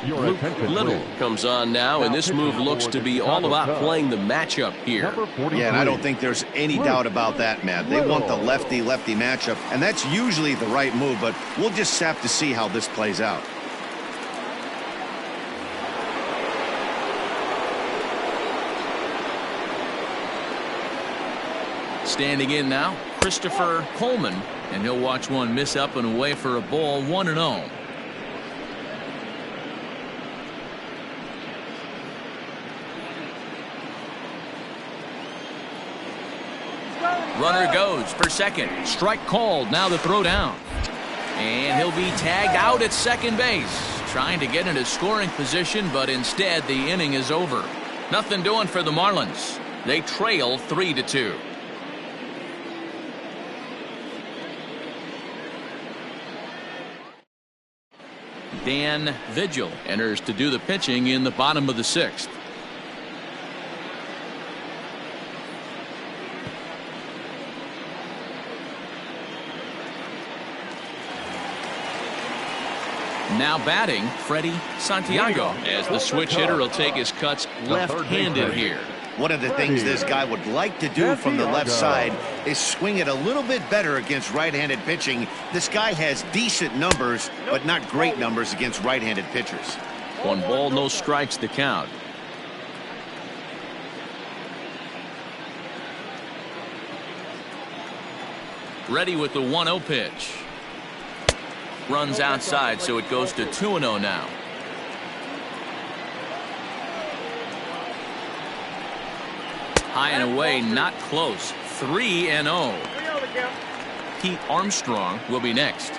Little comes on now, and this move looks to be all about playing the matchup here. Yeah, and I don't think there's any doubt about that, Matt. They want the lefty-lefty matchup, and that's usually the right move, but we'll just have to see how this plays out. Standing in now, Christopher Coleman, and he'll watch one miss up and away for a ball, 1-0. Runner goes for second. Strike called. Now the throw down. And he'll be tagged out at second base. Trying to get into scoring position, but instead the inning is over. Nothing doing for the Marlins. They trail 3-2. Dan Vigil enters to do the pitching in the bottom of the 6th. Now batting, Freddie Santiago, as the switch hitter will take his cuts left-handed here. One of the things this guy would like to do from the left side is swing it a little bit better against right-handed pitching. This guy has decent numbers, but not great numbers against right-handed pitchers. 1 ball, no strikes to count. Ready with the 1-0 pitch. Runs outside, so it goes to 2-0 now. High and away, not close. 3-0. Pete Armstrong will be next.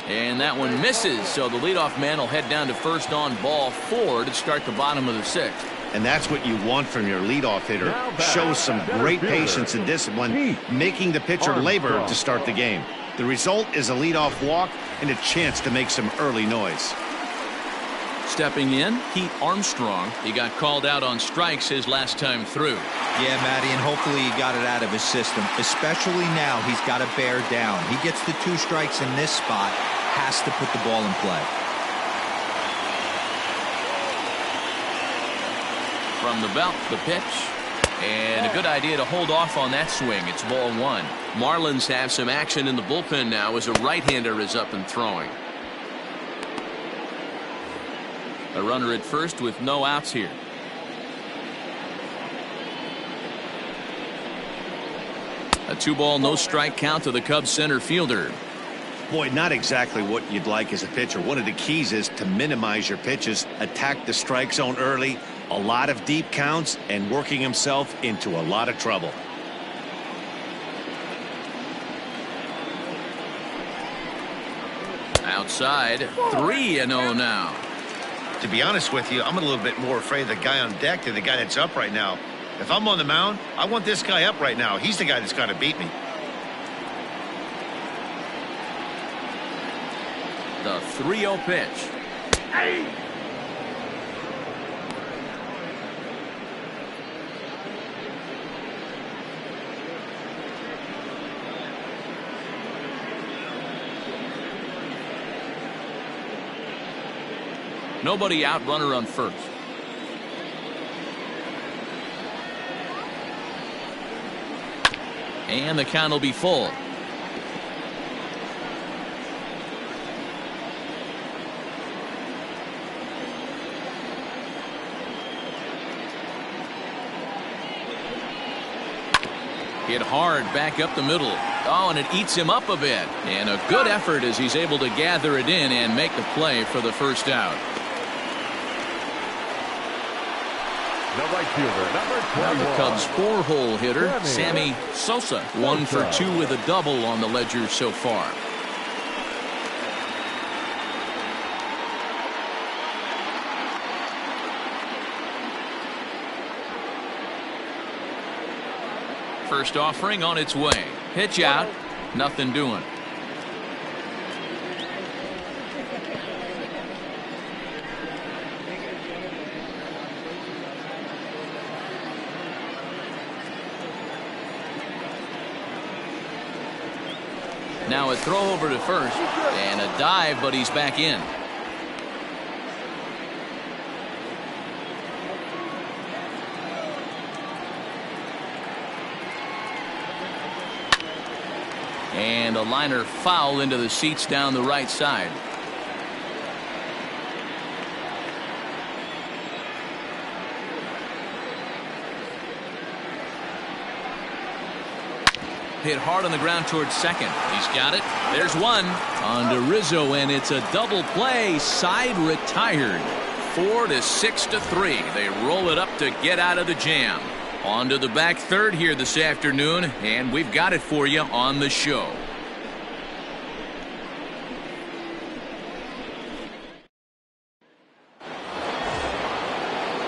And that one misses, so the leadoff man will head down to first on ball 4 to start the bottom of the 6th. And that's what you want from your leadoff hitter. Shows some great patience and discipline, making the pitcher labor to start the game. The result is a leadoff walk and a chance to make some early noise. Stepping in, Pete Armstrong. He got called out on strikes his last time through. Yeah, Matty, and hopefully he got it out of his system. Especially now, he's got to bear down. He gets the 2 strikes in this spot, has to put the ball in play. From the belt, the pitch. And a good idea to hold off on that swing. It's ball 1. Marlins have some action in the bullpen now as a right-hander is up and throwing. A runner at first with no outs here. A 2-ball, no strike count to the Cubs center fielder. Boy, not exactly what you'd like as a pitcher. One of the keys is to minimize your pitches, attack the strike zone early, a lot of deep counts, and working himself into a lot of trouble. Outside, 3-0 now. To be honest with you, I'm a little bit more afraid of the guy on deck than the guy that's up right now. If I'm on the mound, I want this guy up right now. He's the guy that's got to beat me. The 3-0 pitch. Hey! Nobody out, runner on first. And the count will be full. Hit hard back up the middle. Oh, and it eats him up a bit. And a good effort as he's able to gather it in and make the play for the first out. The right fielder, number 21. Now the Cubs' 4-hole hitter, Sammy Sosa. 1 for 2 with a double on the ledger so far. First offering on its way. Pitch out. Nothing doing. Now a throw over to first and a dive, but he's back in. And a liner foul into the seats down the right side. Hit hard on the ground towards second. He's got it. There's one. On to Rizzo, and it's a double play. Side retired. 4-6-3. They roll it up to get out of the jam. On to the back third here this afternoon, and we've got it for you on the show.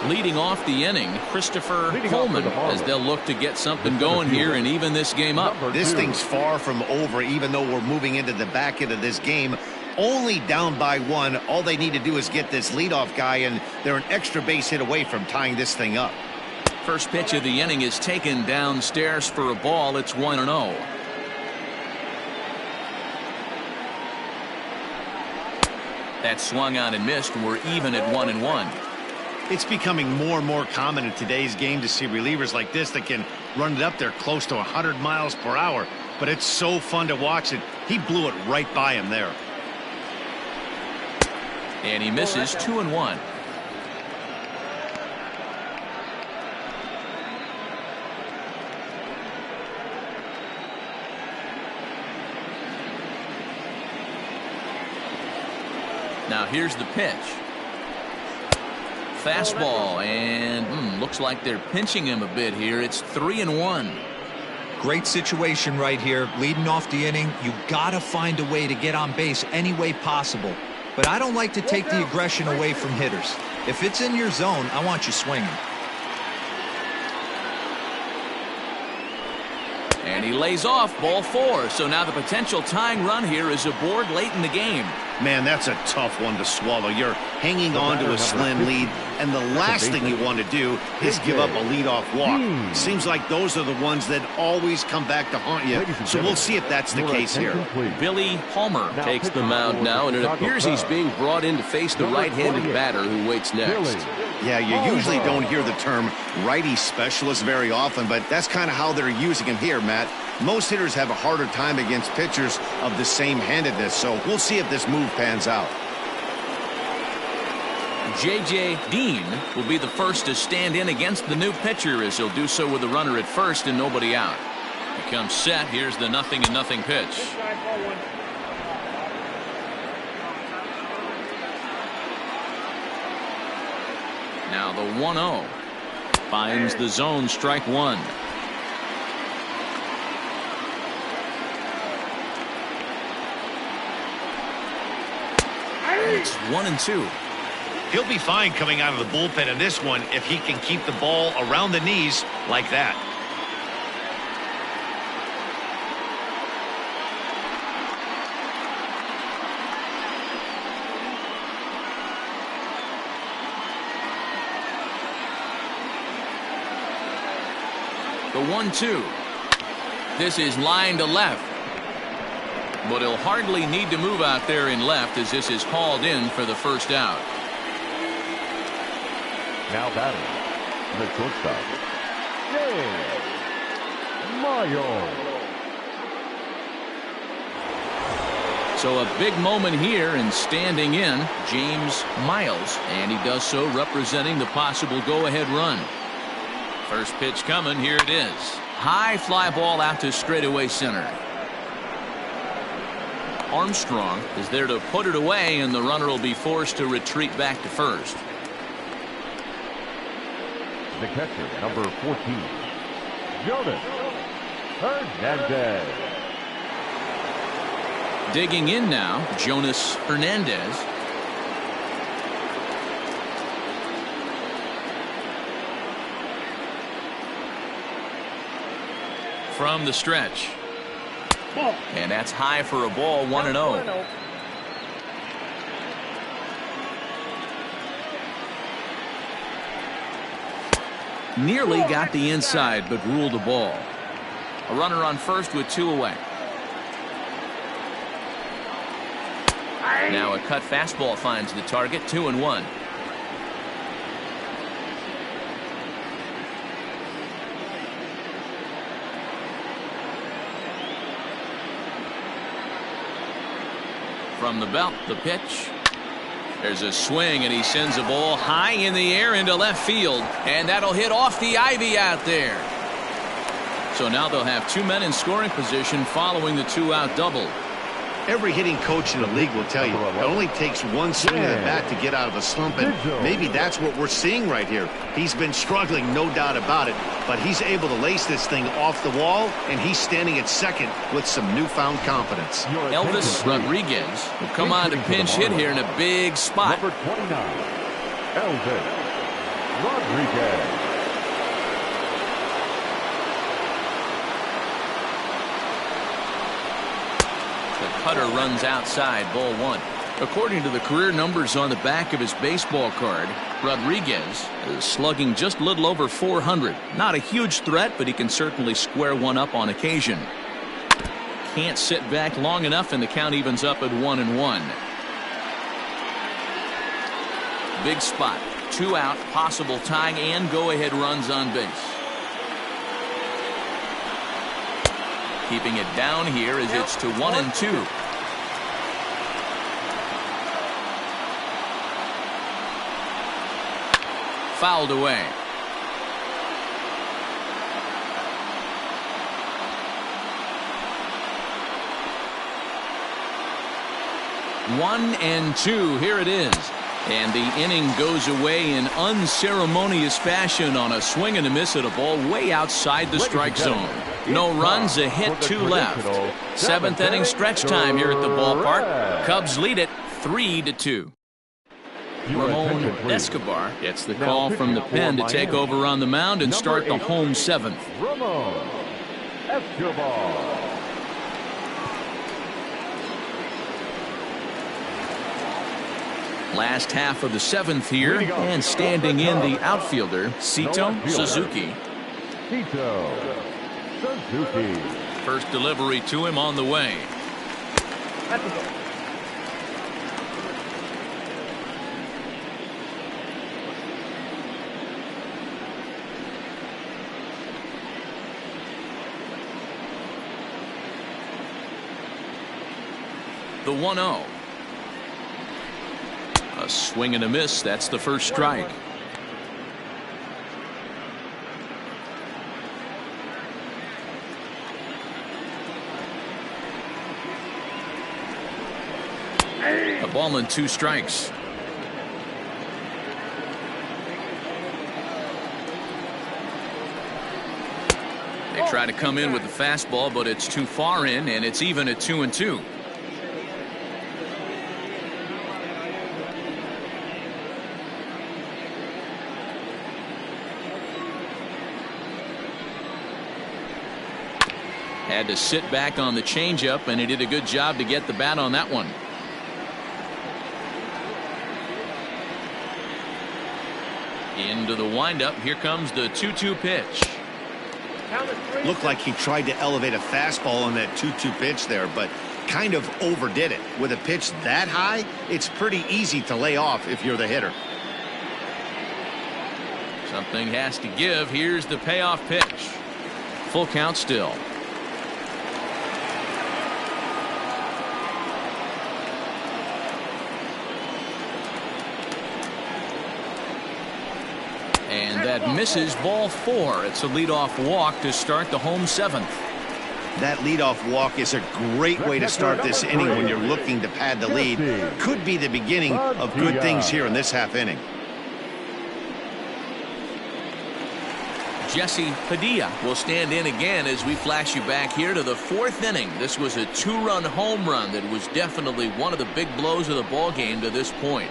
Leading off the inning, Christopher Coleman, as they'll look to get something going here and even this game up. This thing's far from over, even though we're moving into the back end of this game. Only down by 1. All they need to do is get this leadoff guy, and they're an extra base hit away from tying this thing up. First pitch of the inning is taken downstairs for a ball. It's 1-0. That swung on and missed. We're even at 1-1. It's becoming more and more common in today's game to see relievers like this that can run it up there close to 100 miles per hour. But it's so fun to watch it. He blew it right by him there. And he misses. 2-1. Now here's the pitch. Fastball, and looks like they're pinching him a bit here. It's 3-1. Great situation right here. Leading off the inning, you gotta find a way to get on base any way possible. But I don't like to take the aggression away from hitters. If it's in your zone, I want you swinging. And he lays off, ball 4. So now the potential tying run here is aboard late in the game. Man, that's a tough one to swallow. You're hanging on to a slim lead, and the last thing you want to do is give up a leadoff walk. Seems like those are the ones that always come back to haunt you. So we'll see if that's the case here. Billy Palmer takes the mound now, and it appears he's being brought in to face the right-handed batter who waits next. Yeah, you usually don't hear the term righty specialist very often, but that's kind of how they're using him here, Matt. Most hitters have a harder time against pitchers of the same handedness, so we'll see if this move pans out. J.J. Dean will be the first to stand in against the new pitcher, as he'll do so with a runner at first and nobody out. Becomes set. Here's the 0-0 pitch. Now the 1-0 finds the zone, strike one. It's 1-2. He'll be fine coming out of the bullpen in this one if he can keep the ball around the knees like that. The 1-2. This is line to left. But he'll hardly need to move out there in left as this is hauled in for the first out. Now batting, the shortstop, Miles. So a big moment here, and standing in, James Miles, and he does so representing the possible go-ahead run. First pitch coming, here it is. High fly ball out to straightaway center. Armstrong is there to put it away, and the runner will be forced to retreat back to first. The catcher, number 14, Jonas Hernandez. Digging in now, Jonas Hernandez. From the stretch. And that's high for a ball, 1-0. Nearly got the inside, but ruled a ball. A runner on first with two away. Now a cut fastball finds the target, 2-1. From the belt, the pitch. There's a swing, and he sends a ball high in the air into left field, and that'll hit off the ivy out there. So now they'll have two men in scoring position following the two-out double. Every hitting coach in the league will tell you it only takes one swing of the bat to get out of a slump, and maybe that's what we're seeing right here. He's been struggling, no doubt about it, but he's able to lace this thing off the wall, and he's standing at second with some newfound confidence. Elvis Rodriguez will come on to pinch hit here in a big spot. Number 29, Elvis Rodriguez. Cutter runs outside, ball one. According to the career numbers on the back of his baseball card, Rodriguez is slugging just a little over 400. Not a huge threat, but he can certainly square one up on occasion. Can't sit back long enough, and the count evens up at 1-1. Big spot, two out, possible tying and go-ahead runs on base. Keeping it down here as it's to 1-2. Fouled away. One and two. Here it is. And the inning goes away in unceremonious fashion on a swing and a miss at a ball way outside the strike zone. No runs, a hit, two left. Seventh inning stretch time here at the ballpark. Cubs lead it 3-2. Ramon Escobar gets the call from the pen to take over on the mound and start the home seventh. Ramon Escobar. Last half of the seventh here, and standing in the outfielder, Sito Suzuki. Sito Suzuki. First delivery to him on the way. The 1-0. A swing and a miss. That's the first strike. A ball and 2 strikes. They try to come in with the fastball, but it's too far in, and it's even at 2-2. Had to sit back on the changeup, and he did a good job to get the bat on that one. Into the windup. Here comes the 2-2 pitch. Looked like he tried to elevate a fastball on that 2-2 pitch there, but kind of overdid it. With a pitch that high, it's pretty easy to lay off if you're the hitter. Something has to give. Here's the payoff pitch. Full count still. And that misses, ball 4. It's a leadoff walk to start the home 7th. That leadoff walk is a great way to start this inning when you're looking to pad the lead. Could be the beginning of good things here in this half inning. Jesse Padilla will stand in again as we flash you back here to the 4th inning. This was a 2-run home run that was definitely one of the big blows of the ball game to this point.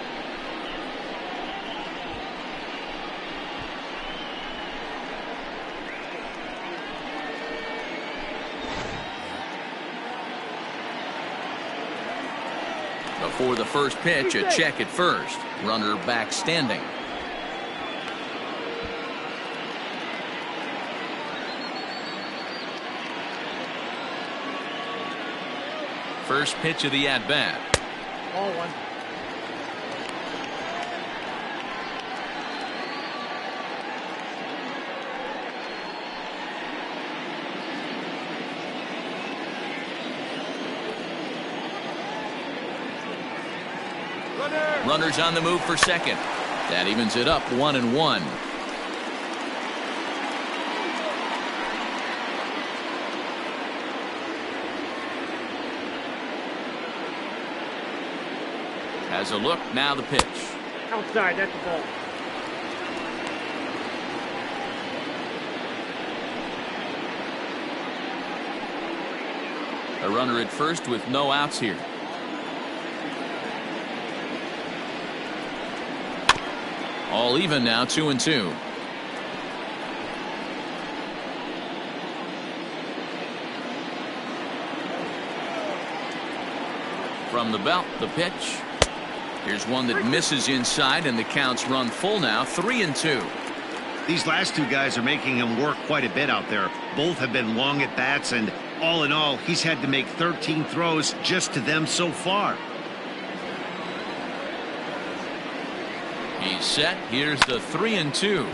Before the first pitch, a check at first. Runner back standing. First pitch of the at-bat. Ball 1. Runners on the move for second. That evens it up 1-1. Has a look. Now the pitch. Outside, that's the ball. A runner at first with no outs here. All even now, 2-2. From the belt, the pitch. Here's one that misses inside, and the count's run full now, 3-2. These last two guys are making him work quite a bit out there. Both have been long at bats, and all in all, he's had to make 13 throws just to them so far. He's set. Here's the 3-2.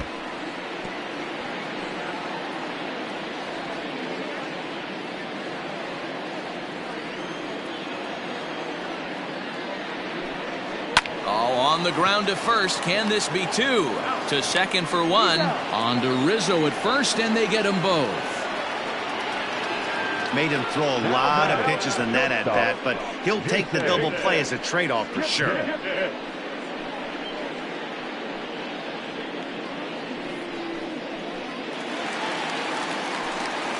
Oh, on the ground to first. Can this be 2? To second for 1. On to Rizzo at first, and they get them both. Made him throw a lot of pitches in that at-bat, but he'll take the double play as a trade-off for sure.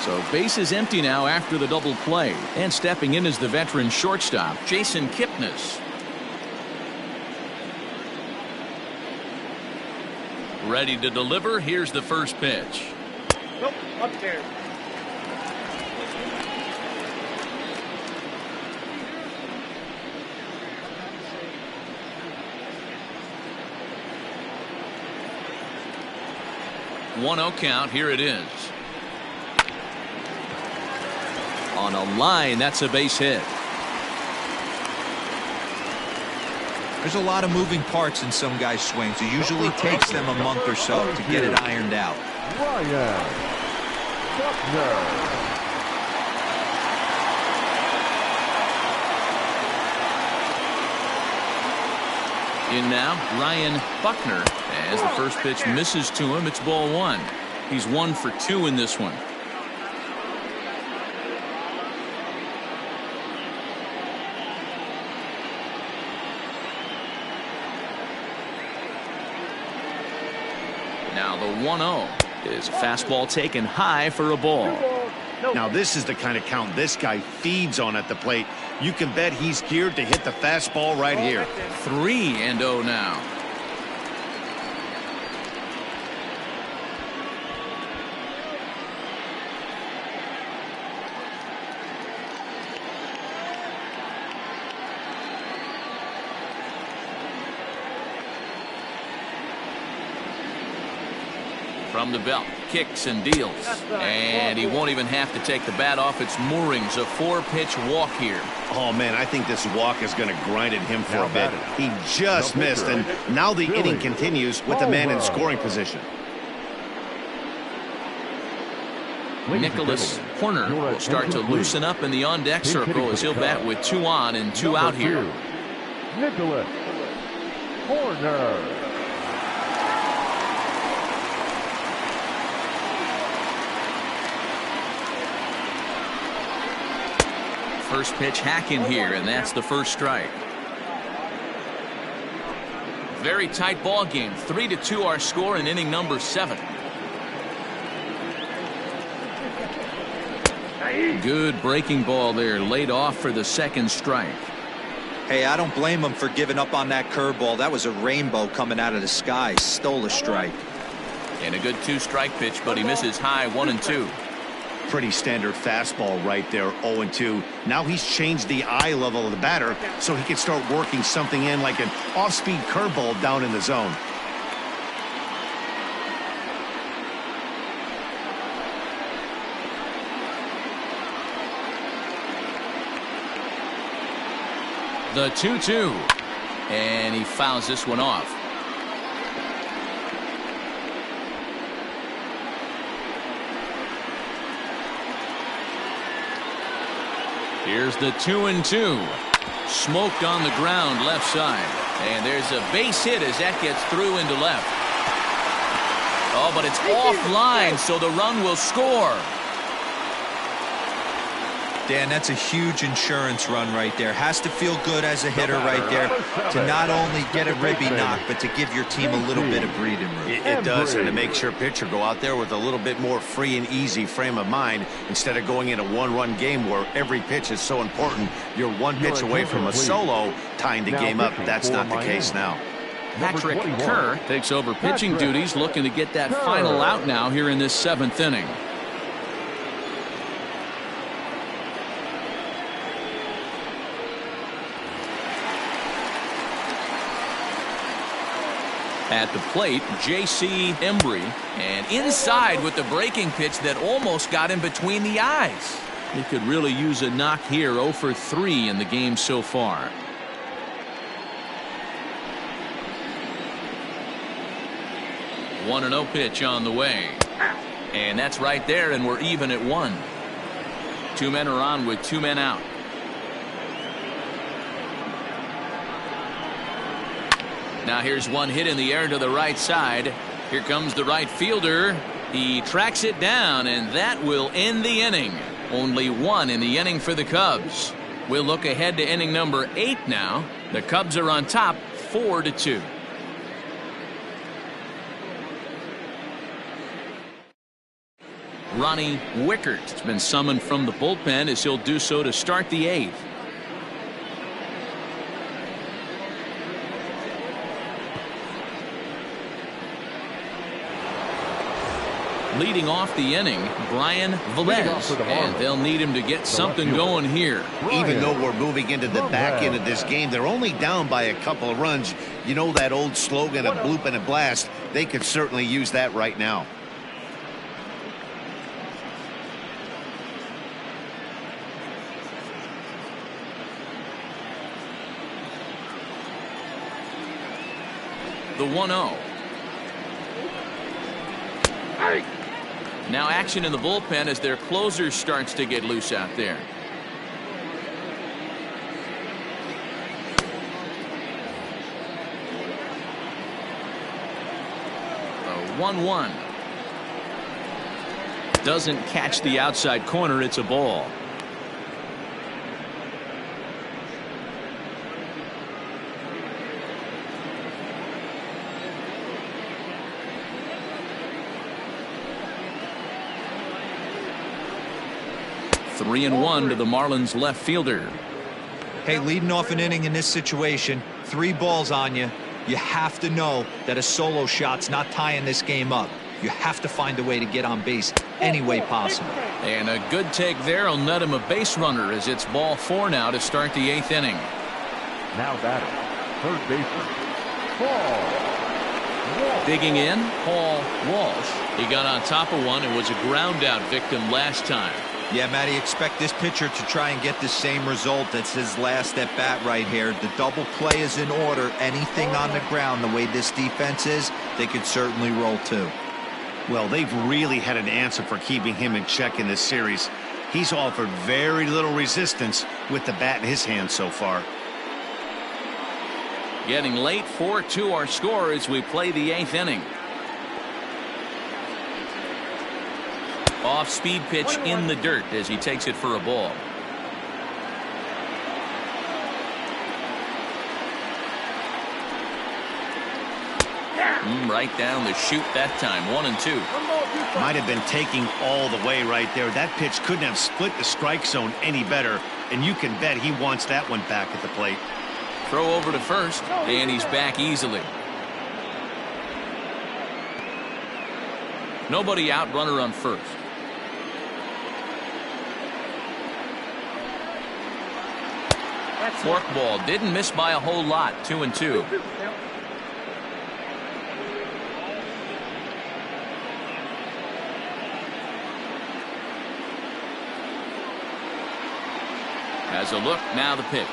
So base is empty now after the double play. And stepping in is the veteran shortstop, Jason Kipnis. Ready to deliver. Here's the first pitch. Nope, upstairs. One 1-0 count. Here it is. On a line, that's a base hit. There's a lot of moving parts in some guys' swings. It usually takes them a month or so to get it ironed out. Ryan Buckner. In now, Ryan Buckner. As the first pitch misses to him, it's ball 1. He's 1 for 2 in this one. Now the 1-0 is a fastball taken high for a ball. Now this is the kind of count this guy feeds on at the plate. You can bet he's geared to hit the fastball right here. 3-0 now. From the belt, kicks and deals, and he won't even have to take the bat off its moorings. A 4-pitch walk here. Oh man, I think this walk is going to grind at him for a bit. He just missed, and now the inning continues with the man in scoring position. Nicholas Horner will start to loosen up in the on-deck circle as he'll bat with 2 on and 2 out here. Nicholas Horner. First pitch hacking here, and that's the first strike. Very tight ball game. 3-2 our score in inning number 7. Good breaking ball there, laid off for the second strike. Hey, I don't blame him for giving up on that curveball. That was a rainbow coming out of the sky. Stole a strike. And a good 2-strike pitch, but he misses high 1-2. Pretty standard fastball right there, 0-2. Now he's changed the eye level of the batter so he can start working something in like an off-speed curveball down in the zone. The 2-2, and he fouls this one off. Here's the 2-2. Smoked on the ground left side. And there's a base hit as that gets through into left. Oh, but it's offline, so the run will score. Dan, that's a huge insurance run right there. Has to feel good as a hitter right there to not only get a ribby knock, but to give your team a little bit of breathing room. It does, and it makes your pitcher go out there with a little bit more free and easy frame of mind instead of going in a one-run game where every pitch is so important. You're one pitch away from a solo, tying the game up. That's not the case now. Patrick Kerr takes over pitching duties, looking to get that final out now here in this 7th inning. At the plate, J.C. Embry, and inside with the breaking pitch that almost got him between the eyes. He could really use a knock here. 0 for 3 in the game so far. One 1-0 pitch on the way, and that's right there, and we're even at 1. 2 men are on with 2 men out. Now here's one hit in the air to the right side. Here comes the right fielder. He tracks it down, and that will end the inning. Only 1 in the inning for the Cubs. We'll look ahead to inning number 8 now. The Cubs are on top 4-2. Ronnie Wickert has been summoned from the bullpen as he'll do so to start the 8th. Leading off the inning, Brian Velez, and they'll need him to get something going here. Even though we're moving into the back end of this game, they're only down by a couple of runs. You know that old slogan, a bloop and a blast. They could certainly use that right now. The 1-0. Now action in the bullpen as their closer starts to get loose out there. A 1-1. Doesn't catch the outside corner. It's a ball. 3-1 to the Marlins left fielder. Hey, leading off an inning in this situation, 3 balls on you. You have to know that a solo shot's not tying this game up. You have to find a way to get on base any way possible. And a good take there will net him a base runner as it's ball 4 now to start the 8th inning. Now batting, third baseman, Paul Walsh. Digging in, Paul Walsh. He got on top of one and was a ground out victim last time. Yeah, Matty, expect this pitcher to try and get the same result. That's his last at bat right here. The double play is in order. Anything on the ground, the way this defense is, they could certainly roll too. Well, they've really had an answer for keeping him in check in this series. He's offered very little resistance with the bat in his hand so far. Getting late, 4-2 our score as we play the 8th inning. Off speed pitch in the dirt as he takes it for a ball. Right down the chute that time. 1-2. Might have been taking all the way right there. That pitch couldn't have split the strike zone any better, and you can bet he wants that one back at the plate. Throw over to first, and he's back easily. Nobody out, runner on first. Forkball didn't miss by a whole lot. 2-2. Has a look, now the pitch.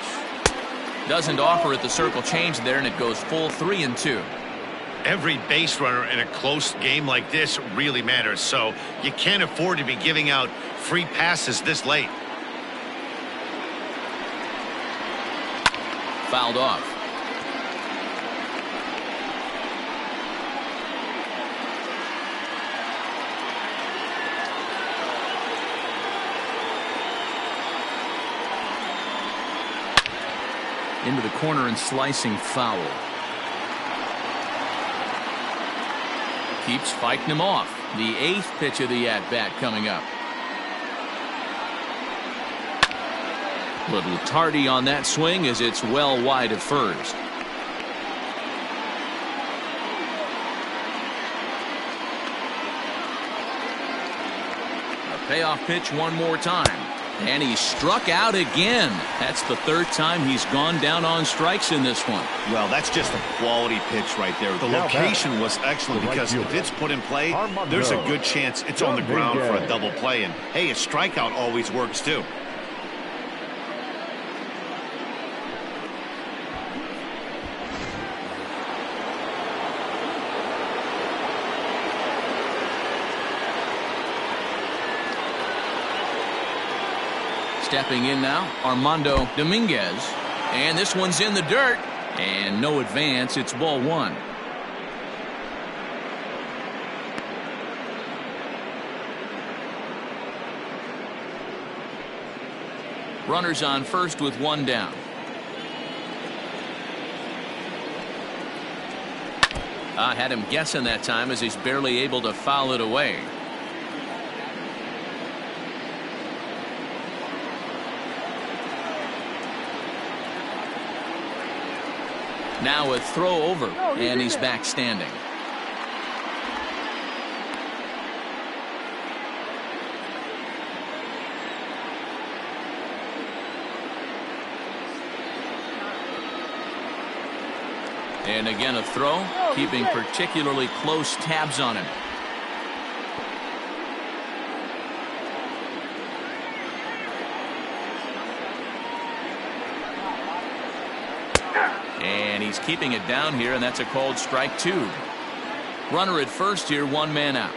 Doesn't offer at the circle change there, and it goes full 3-2. Every base runner in a close game like this really matters, so you can't afford to be giving out free passes this late. Fouled off. Into the corner and slicing foul. Keeps fighting him off. The 8th pitch of the at-bat coming up. Little tardy on that swing as it's well wide of first. A payoff pitch one more time. And he's struck out again. That's the 3rd time he's gone down on strikes in this one. Well, that's just a quality pitch right there. The location was excellent because if it's put in play, there's a good chance it's on the ground for a double play. And, hey, a strikeout always works, too. Stepping in now, Armando Dominguez. And this one's in the dirt. And no advance. It's ball 1. Runners on first with 1 down. I had him guessing that time as he's barely able to foul it away. Now a throw over, and he's back standing. And again a throw, keeping particularly close tabs on him. And he's keeping it down here, and that's a called strike 2. Runner at first here, 1 man out.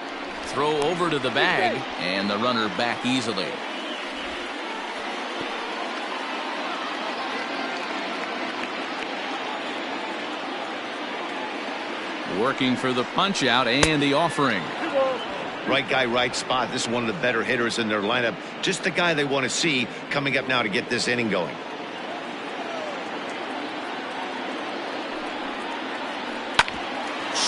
Throw over to the bag, and the runner back easily. Working for the punch out and the offering. Right guy, right spot. This is one of the better hitters in their lineup. Just the guy they want to see coming up now to get this inning going.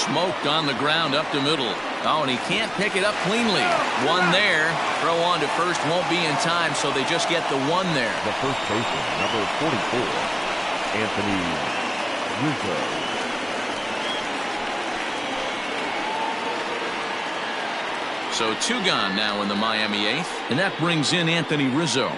Smoked on the ground up the middle. Oh, and he can't pick it up cleanly. One there. Throw on to first won't be in time, so they just get the one there. The first baseman, number 44, Anthony Rizzo. So 2 gone now in the Miami 8th, and that brings in Anthony Rizzo.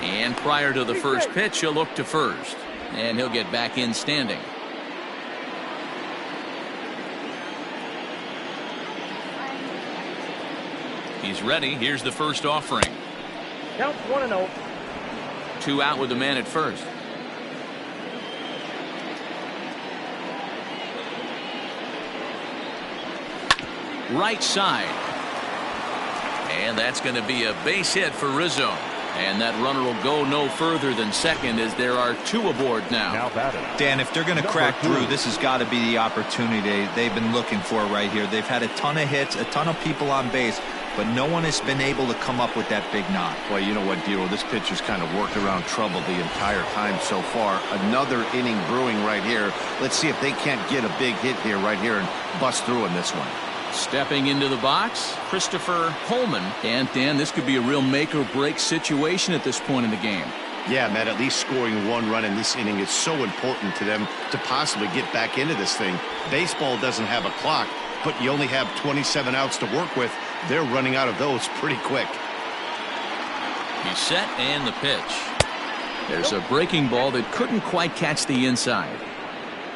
And prior to the first pitch, he'll look to first, and he'll get back in standing. He's ready. Here's the first offering. Count 1-0. 2 out with the man at first. Right side. And that's going to be a base hit for Rizzo. And that runner will go no further than second as there are 2 aboard now. Dan, if they're going to crack through, this has got to be the opportunity they've been looking for right here. They've had a ton of hits, a ton of people on base, but no one has been able to come up with that big knock. Well, you know what, Dero, this pitcher's kind of worked around trouble the entire time so far. Another inning brewing right here. Let's see if they can't get a big hit here right here and bust through in this one. Stepping into the box, Christopher Holman. And Dan, this could be a real make or break situation at this point in the game. Yeah, Matt, at least scoring 1 run in this inning is so important to them to possibly get back into this thing. Baseball doesn't have a clock, but you only have 27 outs to work with. They're running out of those pretty quick. He's set and the pitch. There's a breaking ball that couldn't quite catch the inside.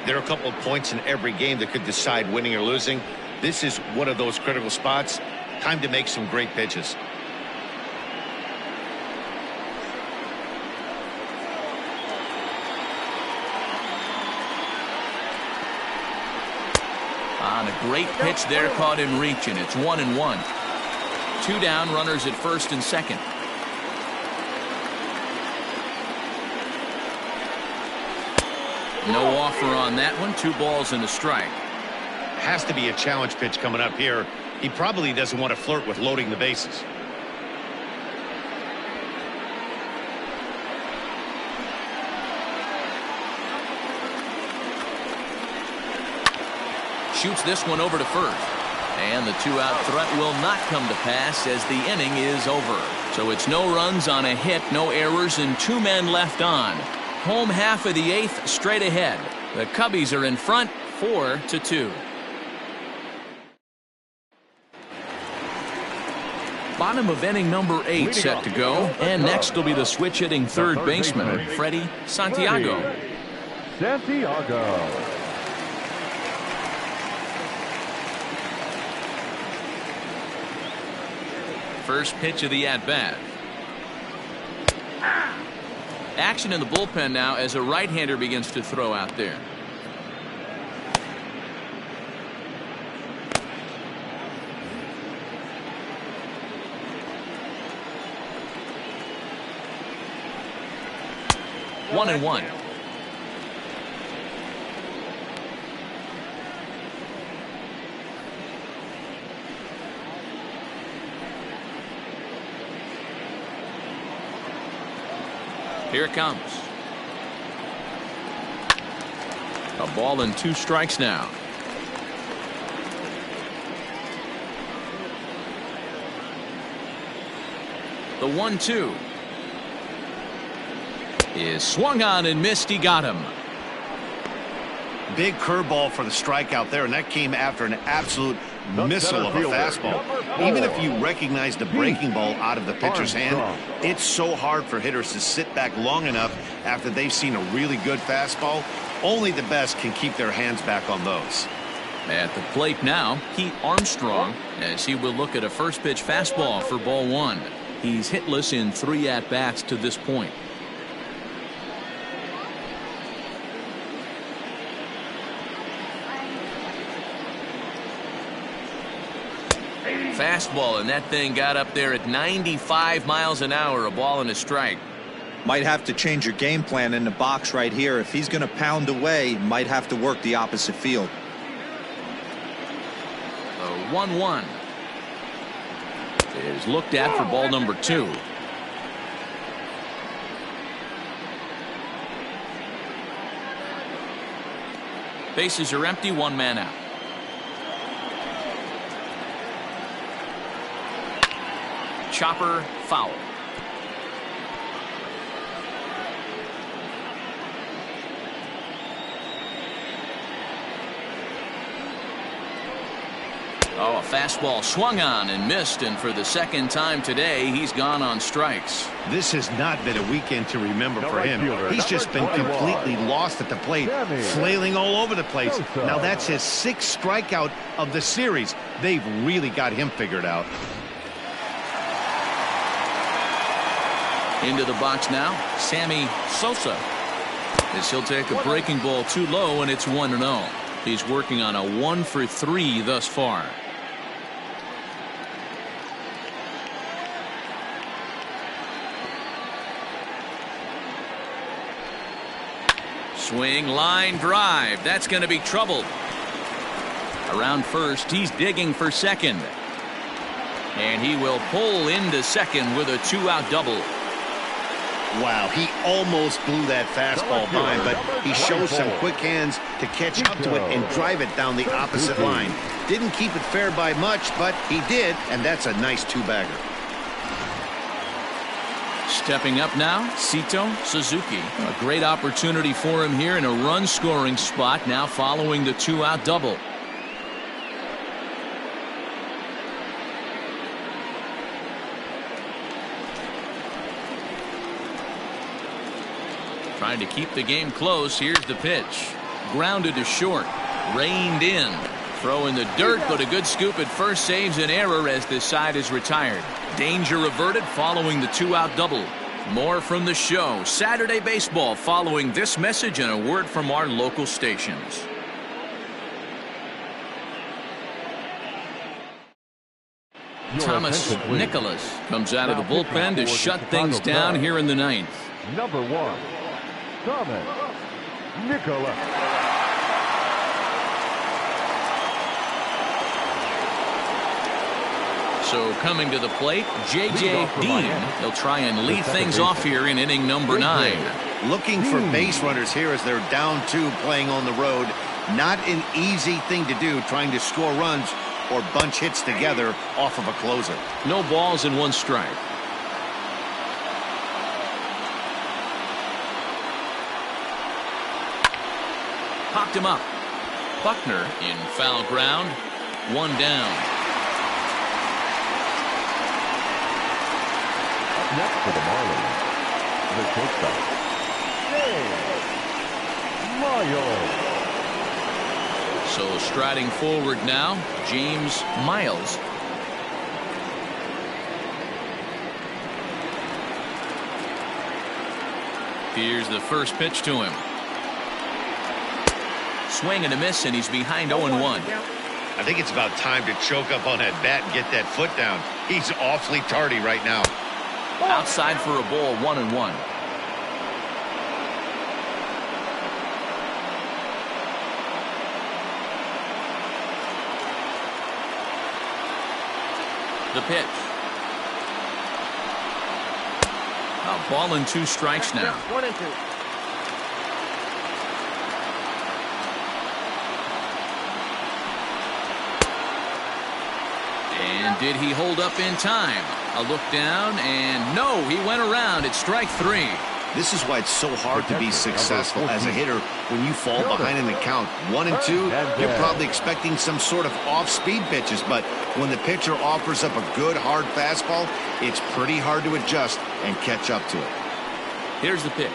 There are a couple of points in every game that could decide winning or losing. This is one of those critical spots. Time to make some great pitches. On a great pitch there, caught him reaching. It's 1-1. 2 down, runners at first and second. No offer on that one. 2 balls and a strike. Has to be a challenge pitch coming up here. He probably doesn't want to flirt with loading the bases. Shoots this one over to first. And the 2-out threat will not come to pass as the inning is over. So it's no runs on a hit, no errors, and 2 men left on. Home half of the 8th straight ahead. The Cubbies are in front 4-2. Bottom of inning number 8 set to go. And next will be the switch hitting third baseman, Freddie Santiago. Santiago. First pitch of the at-bat. Action in the bullpen now as a right-hander begins to throw out there. One and one. Here it comes. A ball and 2 strikes now. The 1-2 is swung on and missed. He got him. Big curveball for the strikeout there, and that came after an absolute missile of a fastball. Even if you recognize the breaking ball out of the pitcher's hand, it's so hard for hitters to sit back long enough after they've seen a really good fastball. Only the best can keep their hands back on those. At the plate now, Pete Armstrong, as he will look at a first pitch fastball for ball 1. He's hitless in 3 at-bats to this point. Fastball, and that thing got up there at 95 miles an hour. A ball and a strike. Might have to change your game plan in the box right here. If he's going to pound away, might have to work the opposite field. The 1-1 is looked at for ball number 2. Bases are empty, one man out. Chopper foul. Oh, a fastball swung on and missed, and for the second time today, he's gone on strikes. This has not been a weekend to remember for him. He's just been completely lost at the plate, flailing all over the place. Now that's his 6th strikeout of the series. They've really got him figured out. Into the box now, Sammy Sosa. As he'll take a breaking ball too low, and it's 1-0. He's working on a 1-for-3 thus far. Swing, line drive. That's going to be trouble. Around first, he's digging for second. And he will pull into second with a 2-out double. Wow, he almost blew that fastball by, but he shows some quick hands to catch up to it and drive it down the opposite line. Didn't keep it fair by much, but he did, and that's a nice 2-bagger. Stepping up now, Sito Suzuki. A great opportunity for him here in a run-scoring spot now following the 2-out double. Trying to keep the game close. Here's the pitch. Grounded to short. Reined in. Throw in the dirt, but a good scoop at first saves an error as this side is retired. Danger averted following the 2-out double. More from the show. Saturday Baseball following this message and a word from our local stations. Thomas Nicholas comes out of the bullpen to shut things down here in the 9th. Number 1, Thomas Nicholas. So coming to the plate, J.J. Dean. He'll try and lead things off here in inning number 9. Looking for base runners here as they're down 2 playing on the road. Not an easy thing to do, trying to score runs or bunch hits together off of a closer. No balls and 1 strike. Popped him up. Buckner in foul ground. 1 down. Up next for the Marlins, the shortstop, Miles. So striding forward now, James Miles. Here's the first pitch to him. Swing and a miss, and he's behind 0-1. I think it's about time to choke up on that bat and get that foot down. He's awfully tardy right now. Outside for a ball, 1-1. The pitch. A ball and 2 strikes now. 1-2. And did he hold up in time? A look down, and no, he went around. It's strike 3. This is why it's so hard to be successful as a hitter when you fall behind in the count. 1 and 2, you're probably expecting some sort of off-speed pitches, but when the pitcher offers up a good, hard fastball, it's pretty hard to adjust and catch up to it. Here's the pitch.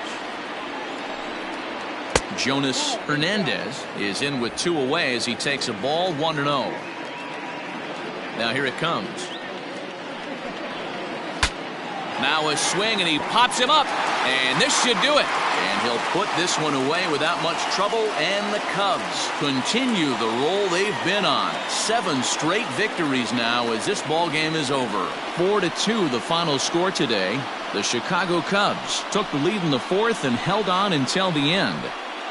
Jonas Hernandez is in with 2 away as he takes a ball, 1-0. Now here it comes. Now a swing, and he pops him up, and this should do it. And he'll put this one away without much trouble, and the Cubs continue the roll they've been on. 7 straight victories now as this ball game is over. 4-2 the final score today. The Chicago Cubs took the lead in the 4th and held on until the end.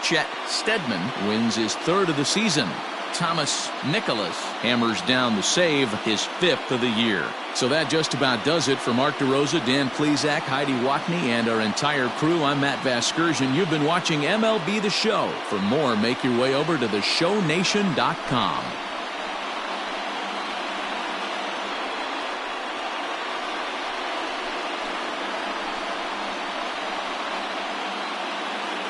Chet Steadman wins his 3rd of the season. Thomas Nicholas hammers down the save, his 5th of the year. So that just about does it for Mark DeRosa, Dan Plesac, Heidi Watney, and our entire crew. I'm Matt Vasgersian. You've been watching MLB The Show. For more, make your way over to theshownation.com.